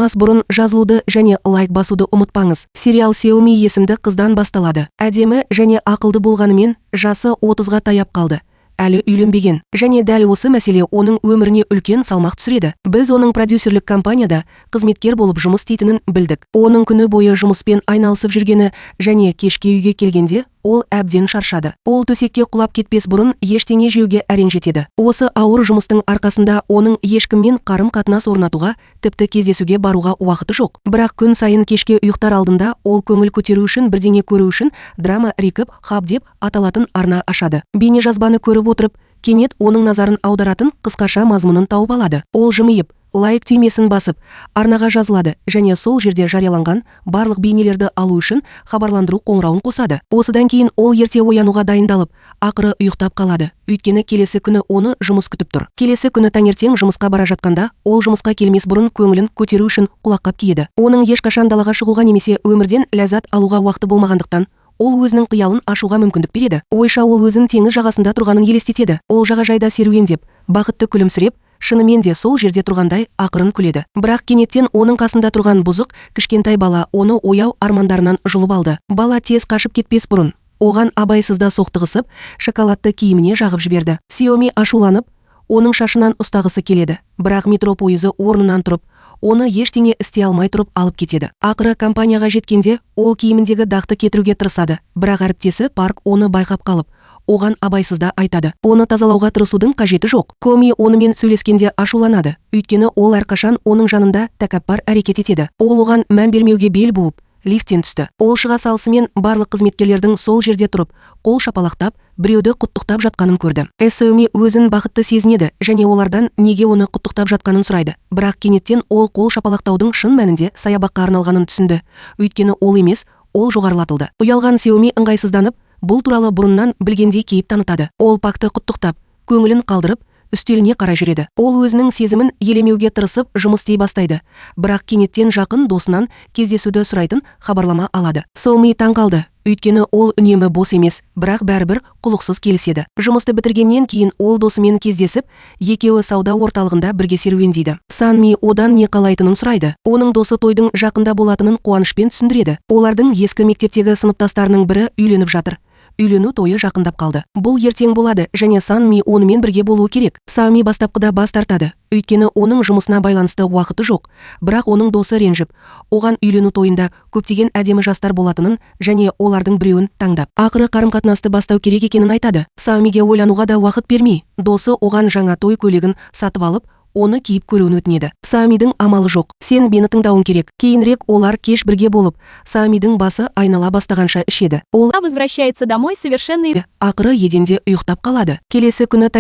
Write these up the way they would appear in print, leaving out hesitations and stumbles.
Ас бұрын жазылуды және лайк басуды ұмытпаңыз. Сериал Сеоми есімді қыздан басталады. Әдемі және ақылды болғанымен, жасы 30-ға таяп қалды. Әлі үйленбеген, және дәл осы мәселе оның өміріне үлкен салмақ түсіреді. Біз оның продюсерлік компанияда қызметкер болып жұмыс істейтінін білдік. Оның күні бойы жұмыспен айналысып жүргені және кешке үйге келгенде ол әбден шаршады. Ол төсекке құлап кетпес бұрын ештеңе жеуге әрең жетеді. Осы ауыр жұмыстың арқасында оның ешкіммен қарым-қатынас орнатуға, тіпті кездесуге баруға уақыты жоқ. Бірақ күн сайын кешке ұйықтар алдында ол көңіл көтеру үшін, бірдеңе көру үшін драма Рикіп Хаб деп аталатын арна ашады. Бейнежазбаны көріп отырып, кенет оның назарын аударатын қысқаша мазмұнын тауып алады. Ол жымиып, лайк түймесін басып, арнаға жазылады және сол жерде жарияланған барлық бейнелерді алу үшін хабарландыру қоңырауын қосады. Осыдан кейін ол ерте оянуға дайындалып, ақыры ұйықтап қалады. Өйткені келесі күні оны жұмыс күтіп тұр. Келесі күні таңертең жұмысқа бара жатқанда, ол жұмысқа келмес бұрын көңілін көтеру үшін құлаққап киеді. Оның ешқашан далаға шығуға немесе өмірден ләззат алуға уақыты болмағандықтан, ол өзінің қиялын ашуға мүмкіндік береді. Ойша ол өзін теңіз жағасында тұрғанын елестетеді. Ол жағажайда серуендеп, бақытты күлімсіреп, шынымен де сол жерде тұрғандай ақырын күледі. Бірақ кенеттен оның қасында тұрған бұзық, кішкентай бала оны ояу армандарынан жұлып алды. Бала тез қашып кетпес бұрын, оған абайсызда соқтығысып, шоколадты киіміне жағып жіберді. Сеоми ашуланып, оның шашынан ұстағысы келеді. Бірақ метро пойызы орнынан тұрып, оны ештеңе істей алмай тұрып алып кетеді. Ақыры компанияға жеткенде, ол киіміндегі дақты кетіруге тырысады. Бірақ әріптесі Парк оны байқап қалып, оған абайсызда айтады. Оны тазалауға тырысудың қажеті жоқ. Коми онымен сөйлескенде ашуланады. Өйткені ол әрқашан оның жанында тәкаппар әрекет етеді. Ол оған мән бермеуге бел буып, лифттен түсті. Ол шыға салысымен барлық қызметкерлердің сол жерде тұрып, қол шапалақтап, біреуді құттықтап жатқанын көрді. Сеоми өзін бақытты сезінеді және олардан неге оны құттықтап жатқанын сұрайды. Бірақ кенеттен ол қол шапалақтаудың шын мәнінде саябаққа арналғанын түсінді. Өйткені ол емес, ол жоғарылатылды. Ұялған Сеоми ыңғайсызданып, бұл туралы бұрыннан білгендей кейіп танытады. Ол Пакты құттықтап, көңілін қалдырып, үстеліне қарай жүреді. Ол өзінің сезімін елемеуге тырысып жұмыс істей бастайды. Бірақ кенеттен жақын досынан кездесуді сұрайтын хабарлама алады. Сеоми таң қалды. Өйткені ол үнемі бос емес, бірақ бәрібір құлықсыз келіседі. Жұмысты бітіргеннен кейін ол досымен кездесіп, екеуі сауда орталығында бірге серуендейді. Санми одан не қалайтынын сұрайды. Оның досы тойдың жақында болатынын қуанышпен түсіндіреді. Олардың ескі мектептегі сыныптастарының бірі үйленіп жатыр. Үйлену тойы жақындап қалды. Бұл ертең болады және Санми онымен бірге болуы керек. Сами бастапқыда бас тартады. Өйткені оның жұмысына байланысты уақыты жоқ. Бірақ оның досы ренжіп, оған үйлену тойында көптеген әдемі жастар болатынын және олардың біреуін таңдап, ақыры қарым-қатынасты бастау керек екенін айтады. Самиге ойлануға да уақыт бермей, досы оған жаңа той көйлегін сатып алып, оны киіп көруін өтінеді. Самидің амалы жоқ. Сен мені тыңдауың керек. Кейінірек олар кеш бірге болып, Самидің басы айнала бастағанша ішеді. Ол возвращается домой совершенно ақыры еденде ұйықтап қалады. Келесі күні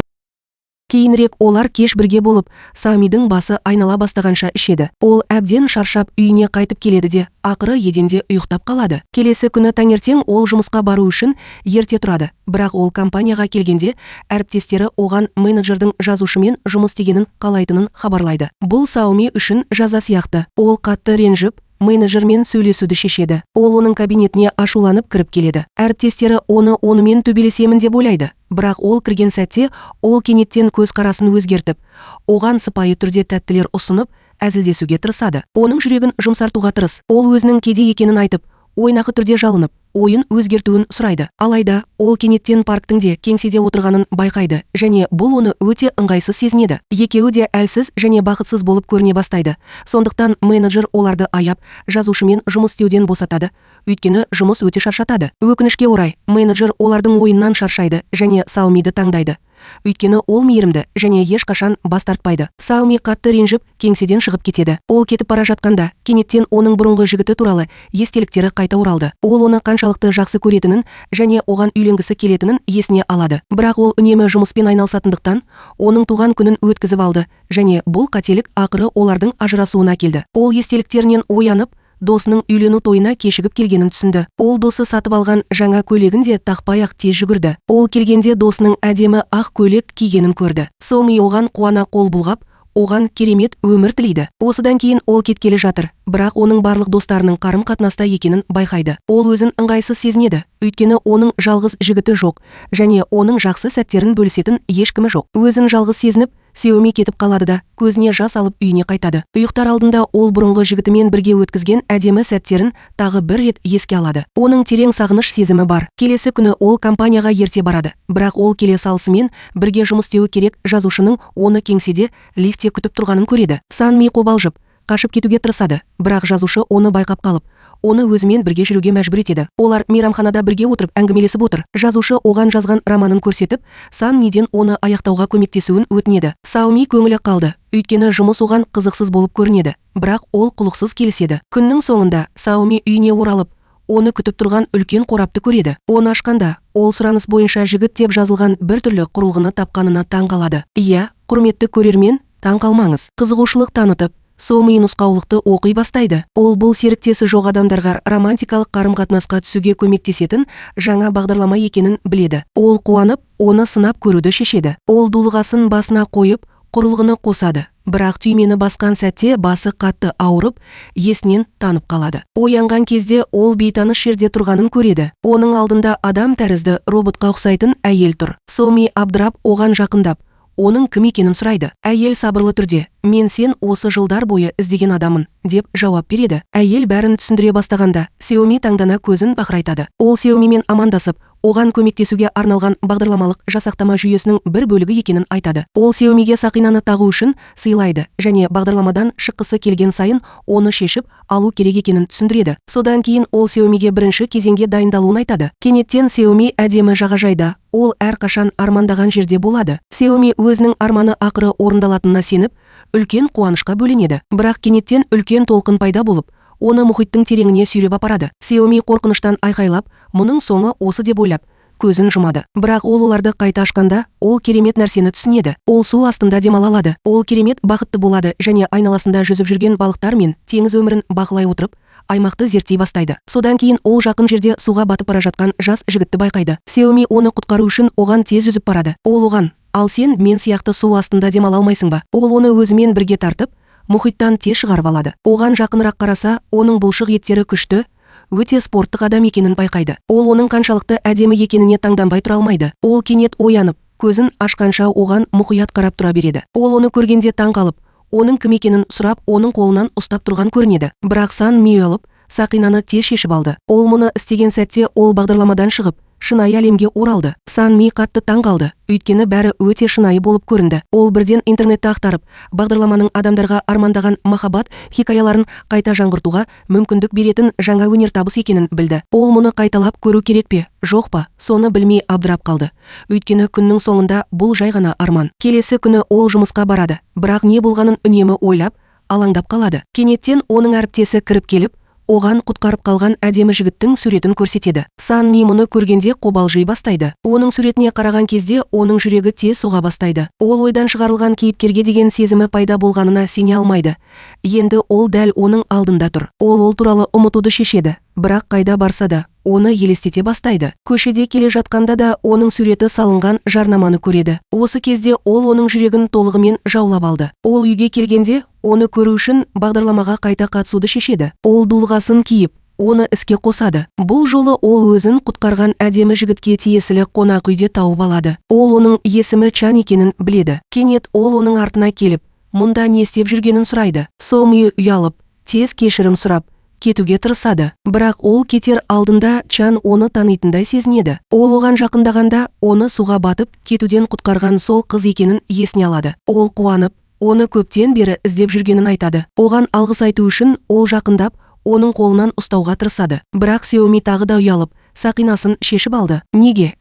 Кейінірек олар кеш бірге болып, Самидің басы айнала бастағанша ішеді. Ол әбден шаршап үйіне қайтып келеді де, ақыры еденде ұйықтап қалады. Келесі күні таңертең ол жұмысқа бару үшін ерте тұрады. Бірақ ол компанияға келгенде, әріптестері оған менеджердің жазушымен жұмыс істегенін қалайтынын хабарлайды. Бұл Сеоми үшін жаза сияқты. Ол қатты ренжіп, менеджермен сөйлесуді шешеді. Ол оның кабинетіне ашуланып кіріп келеді. Әріптестері онымен төбелесемін деп ойлайды. Бірақ ол кірген сәтте, ол кенеттен көзқарасын өзгертіп, оған сыпайы түрде тәттілер ұсынып, әзілдесуге тырысады. Оның жүрегін жұмсартуға тырыс. Ол өзінің кедей екенін айтып, ойнақы түрде жалынып, ойын өзгертуін сұрайды. Алайда, ол кенеттен Парктың де кеңседе отырғанын байқайды және бұл оны өте ыңғайсыз сезінеді. Екеуі де әлсіз және бақытсыз болып көріне бастайды. Сондықтан менеджер оларды аяп, жазушымен жұмыс істеуден босатады. Өйткені жұмыс өте шаршатады. Өкінішке орай, менеджер олардың ойыннан шаршайды және Сеомиді таңдайды. Өйткені ол мейірімді және ешқашан бас тартпайды. Сеоми қатты ренжіп, кеңседен шығып кетеді. Ол кетіп бара жатқанда, кенеттен оның бұрынғы жігіті туралы естеліктері қайта оралды. Ол оны қаншалықты жақсы көретінін және оған үйленгісі келетінін есіне алады. Бірақ ол үнемі жұмыспен айналысатындықтан, оның туған күнін өткізіп алды және бұл қателік ақыры олардың ажырасуына келді. Ол естеліктерінен оянып, досының үйлену тойына кешігіп келгенін түсінді. Ол досы сатып алған жаңа көйлегін де тақпай-ақ тез жүгірді. Ол келгенде досының әдемі ақ көйлек кигенін көрді. Сеоми оған қуана қол бұлғап, оған керемет өмір тілейді. Осыдан кейін ол кеткелі жатыр, бірақ оның барлық достарының қарым-қатынаста екенін байқайды. Ол өзін ыңғайсыз сезінеді, өйткені оның жалғыз жігіті жоқ және оның жақсы сәттерін бөлісетін ешкімі жоқ. Өзін жалғыз сезініп, Сеоми кетіп қалады да, көзіне жас алып үйіне қайтады. Ұйықтар алдында ол бұрынғы жігітімен бірге өткізген әдемі сәттерін тағы бір рет еске алады. Оның терең сағыныш сезімі бар. Келесі күні ол компанияға ерте барады. Бірақ ол келе салысымен бірге жұмыс істеуі керек жазушының оны кеңседе лифтте күтіп тұрғанын көреді. Сан Ми қобалжып, қашып кетуге тырысады, бірақ жазушы оны байқап қалып, оны өзімен бірге жүруге мәжбүр етеді. Олар мейрамханада бірге отырып әңгімелесіп отыр. Жазушы оған жазған романын көрсетіп, Сан Миден оны аяқтауға көмектесуін өтінеді. Сао Ми көңілі қалды, өйткені жұмыс оған қызықсыз болып көрінеді, бірақ ол құлықсыз келіседі. Күннің соңында Сао Ми үйіне оралып, оны күтіп тұрған үлкен қорапты көреді. Оны ашқанда, ол сұраныс бойынша жігіт деп жазылған біртүрлі құрылғыны тапқанына таң қалады. Иә, құрметті көрермен, таң қалмаңыз. Қызығушылық танытып, Сао Ми нұсқаулықты оқи бастайды. Ол бұл серіктесі жоқ адамдарға романтикалық қарым-қатынасқа түсуге көмектесетін жаңа бағдарлама екенін біледі. Ол қуанып, оны сынап көруді шешеді. Ол дулығасын басына қойып, құрылғыны қосады. Бірақ түймені басқан сәтте басы қатты ауырып, есінен танып қалады. Оянған кезде ол бейтаныс жерде тұрғанын көреді. Оның алдында адам тәрізді роботқа ұқсайтын әйел тұр. Сао Ми абдырап оған жақындап, оның кім екенін сұрайды. Әйел сабырлы түрде, мен сен осы жылдар бойы іздеген адамын, деп жауап береді. Әйел бәрін түсіндіре бастағанда, Сао Ми таңдана көзін бақырайтады. Ол Сао Мимен амандасып, оған көмектесуге арналған бағдарламалық жасақтама жүйесінің бір бөлігі екенін айтады. Ол Сао Миге сақинаны тағу үшін сыйлайды және бағдарламадан шыққысы келген сайын оны шешіп алу керек екенін түсіндіреді. Содан кейін ол Сао Миге бірінші кезеңге дайындалуын айтады. Кенеттен Сао Ми әдемі жағажайда, ол әрқашан армандаған жерде болады. Сао Ми өзінің арманы ақыры орындалатынына сеніп, үлкен қуанышқа бөленеді. Бірақ кенеттен үлкен толқын пайда болып, оны мұхиттың тереңіне сүйреп апарады. Сао Ми қорқыныштан айқайлап, мұның соңы осы деп ойлап, көзін жұмады. Бірақ ол оларды қайта ашқанда, ол керемет нәрсені түсінеді. Ол су астында демала алады. Ол керемет бақытты болады және айналасында жүзіп жүрген балықтар мен теңіз өмірін бақылай отырып, аймақты зерттей бастайды. Содан кейін ол жақын жерде суға батып бара жатқан жас жігітті байқайды. Сао Ми оны құтқару үшін оған тез жүзіп барады. Ол оған, ал сен мен сияқты су астында демала алмайсың ба? Ол оны өзімен бірге тартып, мұхиттан тез шығарып алады. Оған жақынырақ қараса, оның бұлшық еттері күшті, өте спорттық адам екенін байқайды. Ол оның қаншалықты әдемі екеніне таңданбай тұра алмайды. Ол кенет оянып, көзін ашқанша оған мұқият қарап тұра береді. Ол оны көргенде таң қалып, оның кім екенін сұрап, оның қолынан ұстап тұрған көрінеді. Бірақ Сан Ми алып, сақинаны тез шешіп алды. Ол мұны істеген сәтте ол бағдарламадан шығып, шынайы әлемге оралды. Сан Ми қатты таң қалды, өйткені бәрі өте шынайы болып көрінді. Ол бірден интернетті ақтарып, бағдарламаның адамдарға армандаған махаббат хикаяларын қайта жаңғыртуға мүмкіндік беретін жаңа өнертабыс екенін білді. Ол мұны қайталап көру керек пе, жоқ па, соны білмей абдырап қалды. Өйткені күннің соңында бұл жай ғана арман. Келесі күні ол жұмысқа барады, бірақ не болғанын үнемі ойлап, алаңдап қалады. Кенеттен оның әріптесі кіріп келіп, оған құтқарып қалған әдемі жігіттің суретін көрсетеді. Сан Ми мұны көргенде қобалжи бастайды. Оның суретіне қараған кезде оның жүрегі тез соға бастайды. Ол ойдан шығарылған кейіпкерге деген сезімі пайда болғанына сене алмайды. Енді ол дәл оның алдында тұр. Ол туралы ұмытуды шешеді, бірақ қайда барса да оны елестете бастайды. Көшеде келе жатқанда да оның суреті салынған жарнаманы көреді. Осы кезде ол оның жүрегін толығымен жаулап алды. Ол үйге келгенде оны көру үшін бағдарламаға қайта қатысуды шешеді. Ол дулығасын киіп, оны іске қосады. Бұл жолы ол өзін құтқарған әдемі жігітке тиесілі қонақ үйде тауып алады. Ол оның есімі Чан екенін біледі. Кенет ол оның артына келіп, мұнда не істеп жүргенін сұрайды. Сао Ми ұялып, тез кешірім сұрап, кетуге тырысады. Бірақ ол кетер алдында Чан оны танитындай сезінеді. Ол оған жақындағанда, оны суға батып, кетуден құтқарған сол қыз екенін есіне алады. Ол қуанып, оны көптен бері іздеп жүргенін айтады. Оған алғыс айту үшін ол жақындап, оның қолынан ұстауға тырысады. Бірақ Сао Ми тағы да ұялып, сақинасын шешіп алды. Неге,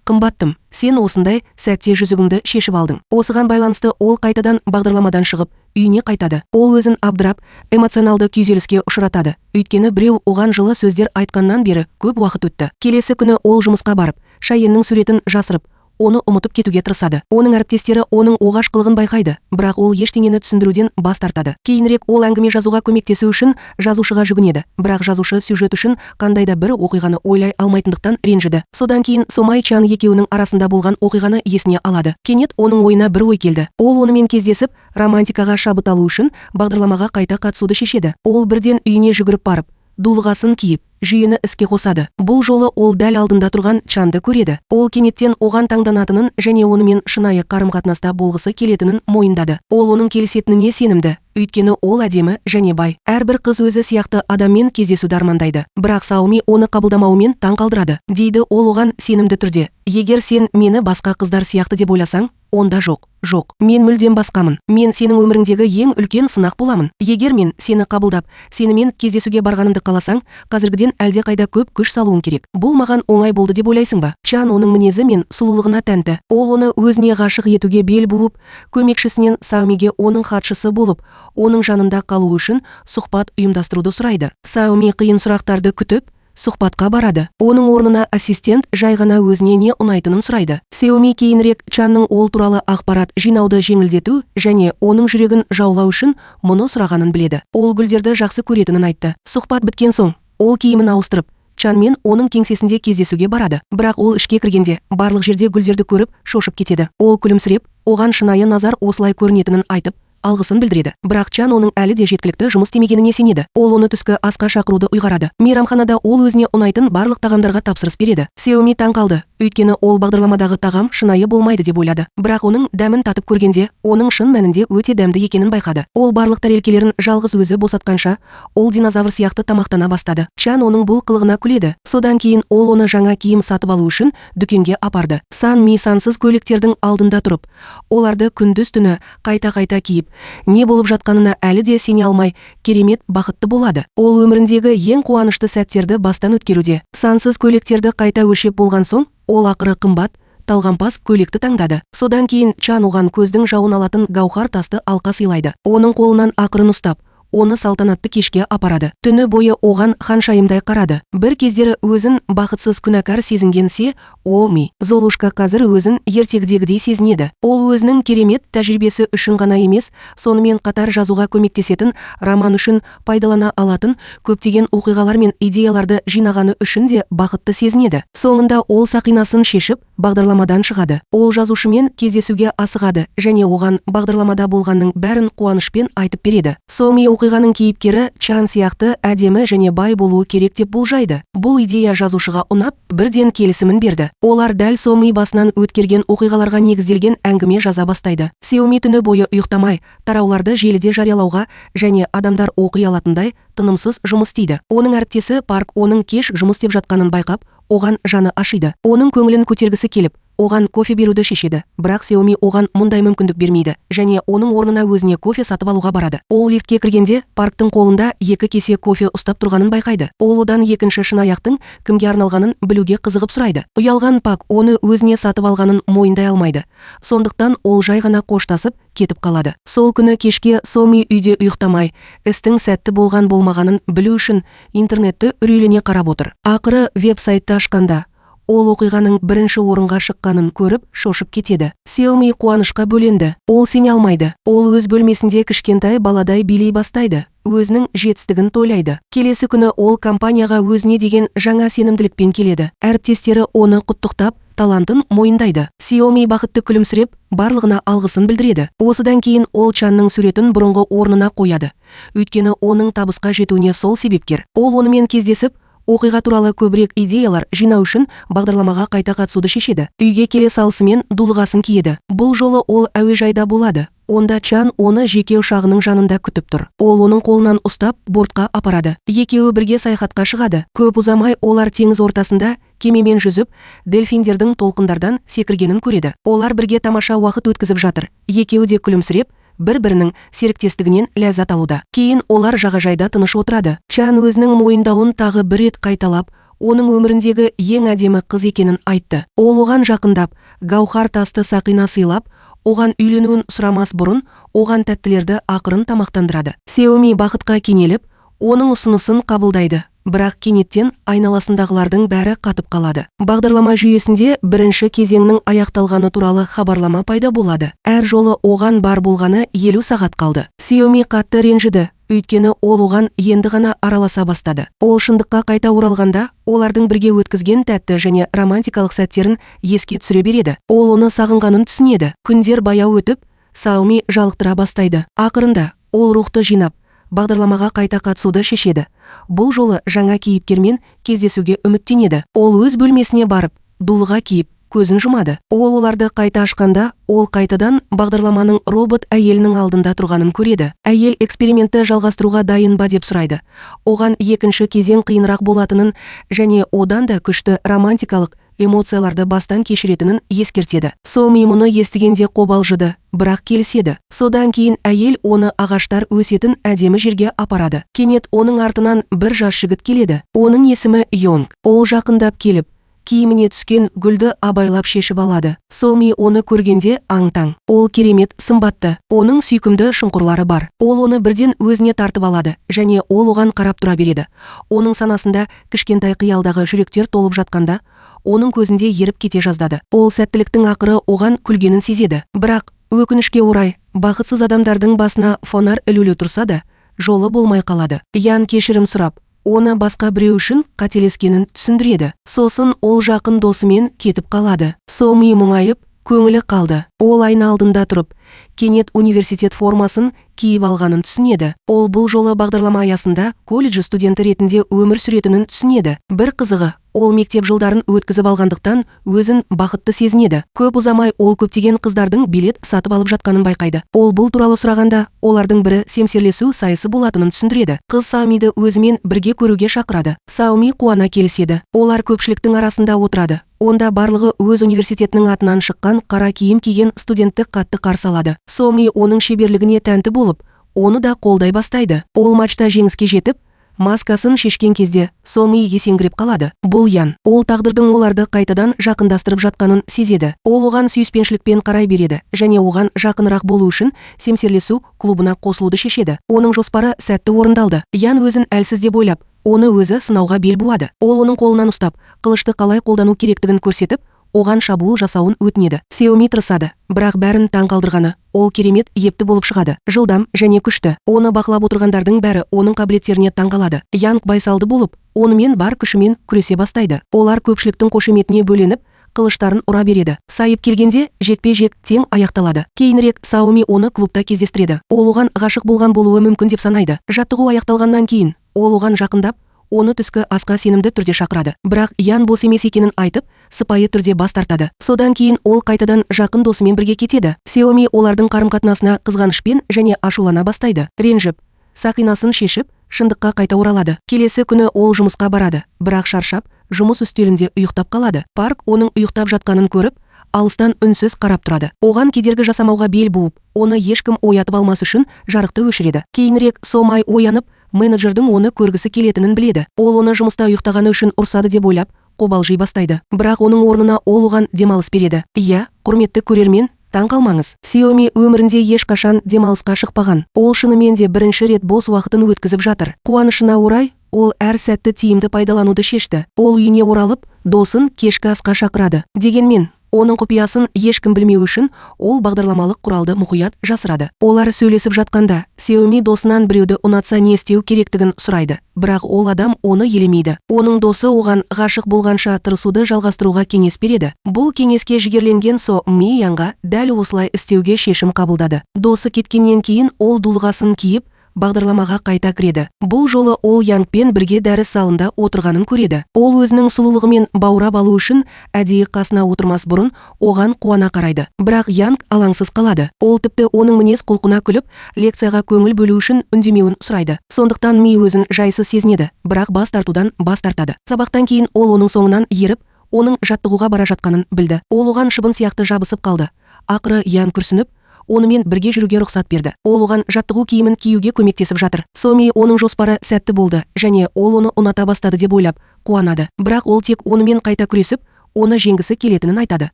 қымбаттым, сен осындай сәтте жүзігіңді шешіп алдың. Осыған байланысты ол қайтадан бағдарламадан шығып, үйіне қайтады. Ол өзін абдырап, эмоционалды күйзеліске ұшыратады. Өйткені біреу оған жылы сөздер айтқаннан бері көп уақыт өтті. Келесі күні ол жұмысқа барып, Шайеннің суретін жасырып, оны ұмытып кетуге тырысады. Оның әріптестері оның оғаш қылығын байқайды, бірақ ол ештеңені түсіндіруден бас тартады. Кейінірек ол әңгіме жазуға көмектесу үшін жазушыға жүгінеді, бірақ жазушы сюжет үшін қандай да бір оқиғаны ойлай алмайтындықтан ренжіді. Содан кейін Сао Ми Чан екеуінің арасында болған оқиғаны есіне алады. Кенет оның ойына бір ой келді. Ол онымен кездесіп, романтикаға шабыт алу үшін бағдарламаға қайта қатысуды шешеді. Ол бірден үйіне жүгіріп барып, дулығасын киіп, жүйені іске қосады. Бұл жолы ол дәл алдында тұрған Чанды көреді. Ол кенеттен оған таңданатынын және онымен шынайы қарым-қатынаста болғысы келетінін мойындады. Ол оның келісетініне сенімді. Өйткені ол әдемі және бай. Әрбір қыз өзі сияқты адаммен кездесуді армандайды. Бірақ Саоми оны қабылдамауымен таң қалдырады. Дейді ол оған сенімді түрде. Егер сен мені басқа қыздар сияқты деп ойласаң, онда жоқ, мен мүлдем басқамын. Мен сенің өміріңдегі ең үлкен сынақ боламын. Егер мен сені қабылдап, сенімен кездесуге барғанымды қаласаң, қазіргіден әлдеқайда көп күш салуың керек. Бұл маған оңай болды деп ойлайсың ба? Чан оның мінезі мен сұлулығына тәнті. Ол оны өзіне ғашық етуге бел буып, көмекшісінен Саомиге оның хатшысы болып, оның жанында қалу үшін сұхбат ұйымдастыруды сұрайды. Саоми қиын сұрақтарды күтіп, сұхбатқа барады. Оның орнына ассистент жай ғана өзіне не ұнайтынын сұрайды. Сеоми кейінірек Чанның ол туралы ақпарат жинауды жеңілдету және оның жүрегін жаулау үшін мұны сұрағанын біледі. Ол гүлдерді жақсы көретінін айтты. Сұхбат біткен соң, ол киімін ауыстырып, Чанмен оның кеңсесінде кездесуге барады. Бірақ ол ішке кіргенде, барлық жерде гүлдерді көріп, шошып кетеді. Ол күлімсіреп, оған шынайы назар осылай көрінетінін айтып, алғысын білдіреді. Бірақ Чан оның әлі де жеткілікті жұмыс істемегеніне сенеді. Ол оны түскі асқа шақыруды ұйғарады. Мейрамханада ол өзіне ұнайтын барлық тағамдарға тапсырыс береді. Сеоми таң қалды. Өйткені ол бағдарламадағы тағам шынайы болмайды деп ойлады. Бірақ оның дәмін татып көргенде, оның шын мәнінде өте дәмді екенін байқады. Ол барлық тәрелкелерін жалғыз өзі босатқанша, ол динозавр сияқты тамақтана бастады. Чан оның бұл қылығына күледі. Содан кейін ол оны жаңа киім сатып алу үшін дүкенге апарды. Сансыз көліктердің алдында тұрып, оларды күндіз-түні қайта-қайта киіп, не болып жатқанына әлі де сене алмай, керемет бақытты болады. Ол өміріндегі ең қуанышты сәттерді бастан өткеруде. Сансыз көйлектерді қайта өлшеп болған соң, ол ақыры қымбат, талғампаз көйлекті таңдады. Содан кейін Чан оған көздің жауын алатын гаухар тасты алқа сыйлайды. Оның қолынан ақырын ұстап, оны салтанатты кешке апарады. Түні бойы оған ханшайымдай қарады. Бір кездері өзін бақытсыз күнәкар сезінген Сеоми Золушка қазір өзін ертегідегідей сезінеді. Ол өзінің керемет тәжірибесі үшін ғана емес, сонымен қатар жазуға көмектесетін роман үшін пайдалана алатын көптеген оқиғалар мен идеяларды жинағаны үшін де бақытты сезінеді. Соңында ол сақинасын шешіп, бағдарламадан шығады. Ол жазушымен кездесуге асығады және оған бағдарламада болғанның бәрін қуанышпен айтып береді. Сеоми оқиғаның кейіпкері Чан сияқты әдемі және бай болуы керек деп болжайды. Бұл идея жазушыға ұнап, бірден келісімін берді. Олар дәл Сеоми басынан өткерген оқиғаларға негізделген әңгіме жаза бастайды. Сеоми түні бойы ұйықтамай, тарауларды желіде жариялауға және адамдар оқи алатындай тынымсыз жұмыс істейді. Оның әріптесі Парк оның кеш жұмыс істеп жатқанын байқап, оған жаны ашиды. Оның көңілін көтергісі келіп, оған кофе беруді шешеді. Бірақ Сеоми оған мұндай мүмкіндік бермейді және оның орнына өзіне кофе сатып алуға барады. Ол лифтке кіргенде Парктың қолында 2 кесе кофе ұстап тұрғанын байқайды. Ол одан екінші шынаяқтың кімге арналғанын білуге қызығып сұрайды. Ұялған Пак оны өзіне сатып алғанын мойындай алмайды. Сондықтан ол жай ғана қоштасып кетіп қалады. Сол күні кешке Сеоми үйде ұйықтамай, істің сәтті болған-болмағанын білу үшін интернетті үрейлене қарап отыр. Ақыры веб-сайтты ашқанда, ол оқиғаның бірінші орынға шыққанын көріп шошып кетеді. Сеоми қуанышқа бөленді. Ол сене алмайды. Ол өз бөлмесінде кішкентай баладай билей бастайды. Өзінің жетістігін тойлайды. Келесі күні ол компанияға өзіне деген жаңа сенімділікпен келеді. Әріптестері оны құттықтап, талантын мойындайды. Сеоми бақытты күлімсіреп, барлығына алғысын білдіреді. Осыдан кейін ол Чанның суретін бұрынғы орнына қояды. Өйткені оның табысқа жетуіне сол себепкер. Ол онымен кездесіп, оқиға туралы көбірек идеялар жинау үшін бағдарламаға қайта қатысуды шешеді. Үйге келе салысымен дулығасын киеді. Бұл жолы ол әуежайда болады. Онда Чан оны жеке ұшағының жанында күтіп тұр. Ол оның қолынан ұстап бортқа апарады. Екеуі бірге саяхатқа шығады. Көп ұзамай олар теңіз ортасында кемемен жүзіп, дельфиндердің толқындардан секіргенін көреді. Олар бірге тамаша уақыт өткізіп жатыр. Екеуі де күлімсіреп, бір-бірінің серіктестігінен ләззат алуда. Кейін олар жағажайда тыныш отырады. Чан өзінің мойындауын тағы бір рет қайталап, оның өміріндегі ең әдемі қыз екенін айтты. Ол оған жақындап, гаухар тасты сақина сыйлап, оған үйленуін сұрамас бұрын, оған тәттілерді ақырын тамақтандырады. Сеоми бақытқа кенеліп, оның ұсынысын қабылдайды. Бірақ кенеттен айналасындағылардың бәрі қатып қалады. Бағдарлама жүйесінде бірінші кезеңнің аяқталғаны туралы хабарлама пайда болады. Әр жолы оған бар болғаны 50 сағат қалды. Сеоми қатты ренжіді. Өйткені ол оған енді ғана араласа бастады. Ол шындыққа қайта оралғанда, олардың бірге өткізген тәтті және романтикалық сәттерін еске түсіре береді. Ол оны сағынғанын түсінеді. Күндер баяу өтіп, Сеоми жалықтыра бастайды. Ақырында, ол рухты жинап, бағдарламаға қайта қатысуды шешеді. Бұл жолы жаңа кейіпкермен кездесуге үміттенеді. Ол өз бөлмесіне барып, дулыға киіп, көзін жұмады. Ол оларды қайта ашқанда, ол қайтадан бағдарламаның робот әйелінің алдында тұрғанын көреді. Әйел экспериментті жалғастыруға дайын ба деп сұрайды. Оған екінші кезең қиынырақ болатынын және одан да күшті романтикалық эмоцияларды бастан кешіретінін ескертеді. Соми мұны естігенде қобалжыды, бірақ келіседі. Содан кейін әйел оны ағаштар өсетін әдемі жерге апарады. Кенет оның артынан бір жас жігіт келеді. Оның есімі Йонг. Ол жақындап келіп, киіміне түскен гүлді абайлап шешіп алады. Соми оны көргенде аң-таң. Ол керемет сымбатты. Оның сүйкімді шұңқырлары бар. Ол оны бірден өзіне тартып алады және ол оған қарап тұра береді. Оның санасында кішкентай қиялдағы жүректер толып жатқанда, оның көзінде еріп кете жаздады. Ол сәттіліктің ақыры оған күлгенін сезеді. Бірақ өкінішке орай, бақытсыз адамдардың басына фонар ілулі тұрса да, жолы болмай қалады. Ян кешірім сұрап, оны басқа біреу үшін қателескенін түсіндіреді. Сосын ол жақын досымен кетіп қалады. Соми мұңайып, көңілі қалды. Ол айна алдында тұрып, кенет университет формасын киіп алғанын түсінеді. Ол бұл жолы бағдарлама аясында колледж студенті ретінде өмір сүретінін түсінеді. Бір қызығы, ол мектеп жылдарын өткізіп алғандықтан өзін бақытты сезінеді. Көп ұзамай ол көптеген қыздардың билет сатып алып жатқанын байқайды. Ол бұл туралы сұрағанда, олардың бірі семсерлесу сайысы болатынын түсіндіреді. Қыз Саумиді өзімен бірге көруге шақырады. Сауми қуана келіседі. Олар көпшіліктің арасында отырады. Онда барлығы өз университетінің атынан шыққан қара киім киген студентті қатты қарсы алады. Соми оның шеберлігіне тәнті болып, оны да қолдай бастайды. Ол матчта жеңіске жетіп, маскасын шешкен кезде Соми есеңгіреп қалады. Бұл Ян. Ол тағдырдың оларды қайтадан жақындастырып жатқанын сезеді. Ол оған сүйіспеншілікпен қарай береді және оған жақынырақ болу үшін семсерлесу клубына қосылуды шешеді. Оның жоспары сәтті орындалды. Ян өзін әлсіз деп ойлап, оны өзі сынауға бел буады. Ол оның қолынан ұстап, қылышты қалай қолдану керектігін көрсетіп, оған шабуыл жасауын өтінеді. Сеоми тырысады, бірақ бәрін таң қалдырғаны, ол керемет епті болып шығады. Жылдам және күшті. Оны бақылап отырғандардың бәрі оның қабілеттеріне таң қалады. Янг байсалды болып, онымен бар күшімен күресе бастайды. Олар көпшіліктің қошеметіне бөленіп, қылыштарын ұра береді. Сайып келгенде жекпе-жек тең аяқталады. Кейінірек Сауми оны клубта кездестіреді. Ол оған ғашық болған болуы мүмкін деп санайды. Жаттығу аяқталғаннан кейін, ол оған жақындап, оны түскі асқа сенімді түрде шақырады. Бірақ Ян бос емес екенін айтып, сыпайы түрде бас тартады. Содан кейін ол қайтадан жақын досымен бірге кетеді. Сеоми олардың қарым-қатынасына қызғанышпен және ашулана бастайды. Ренжіп, сақинасын шешіп, шындыққа қайта оралады. Келесі күні ол жұмысқа барады, бірақ шаршап, жұмыс үстелінде ұйықтап қалады. Парк оның ұйықтап жатқанын көріп, алыстан үнсіз қарап тұрады. Оған кедергі жасамауға бел буып, оны ешкім оятып алмас үшін жарықты өшіреді. Кейінірек Сомай оянып, менеджердің оны көргісі келетінін біледі. Ол оны жұмыста ұйықтағаны үшін ұрсады деп ойлап, қобалжи бастайды. Бірақ оның орнына ол оған демалыс береді. Иә, құрметті көрермен, таң қалмаңыз. Сеоми өмірінде ешқашан демалысқа шықпаған. Ол шынымен де бірінші рет бос уақытын өткізіп жатыр. Қуанышына орай, ол әр сәтті тиімді пайдалануды шешті. Ол үйіне оралып, досын кешкі асқа шақырады. Дегенмен, оның құпиясын ешкім білмеу үшін ол бағдарламалық құралды мұқият жасырады. Олар сөйлесіп жатқанда, Сеоми досынан біреуді ұнатса не істеу керектігін сұрайды. Бірақ ол адам оны елемейді. Оның досы оған ғашық болғанша тырысуды жалғастыруға кеңес береді. Бұл кеңеске жігерленген Соми Янға дәл осылай істеуге шешім қабылдады. Досы кеткеннен кейін ол дулығасын киіп, бағдарламаға қайта кіреді. Бұл жолы ол Янгпен бірге дәріс залында отырғанын көреді. Ол өзінің сұлулығымен баурап алу үшін әдейі қасына отырмас бұрын оған қуана қарайды. Бірақ Янг алаңсыз қалады. Ол тіпті оның мінез құлқына күліп, лекцияға көңіл бөлу үшін үндемеуін сұрайды. Сондықтан Ми өзін жайсыз сезінеді, бірақ бас тартудан бас тартады. Сабақтан кейін ол оның соңынан еріп, оның жаттығуға бара жатқанын білді. Ол оған шыбын сияқты жабысып қалды. Ақыры Ян күрсініп, онымен бірге жүруге рұқсат берді. Ол оған жаттығу киімін киюге көмектесіп жатыр. Соми оның жоспары сәтті болды және ол оны ұната бастады деп ойлап қуанады. Бірақ ол тек онымен қайта күресіп, оны жеңгісі келетінін айтады.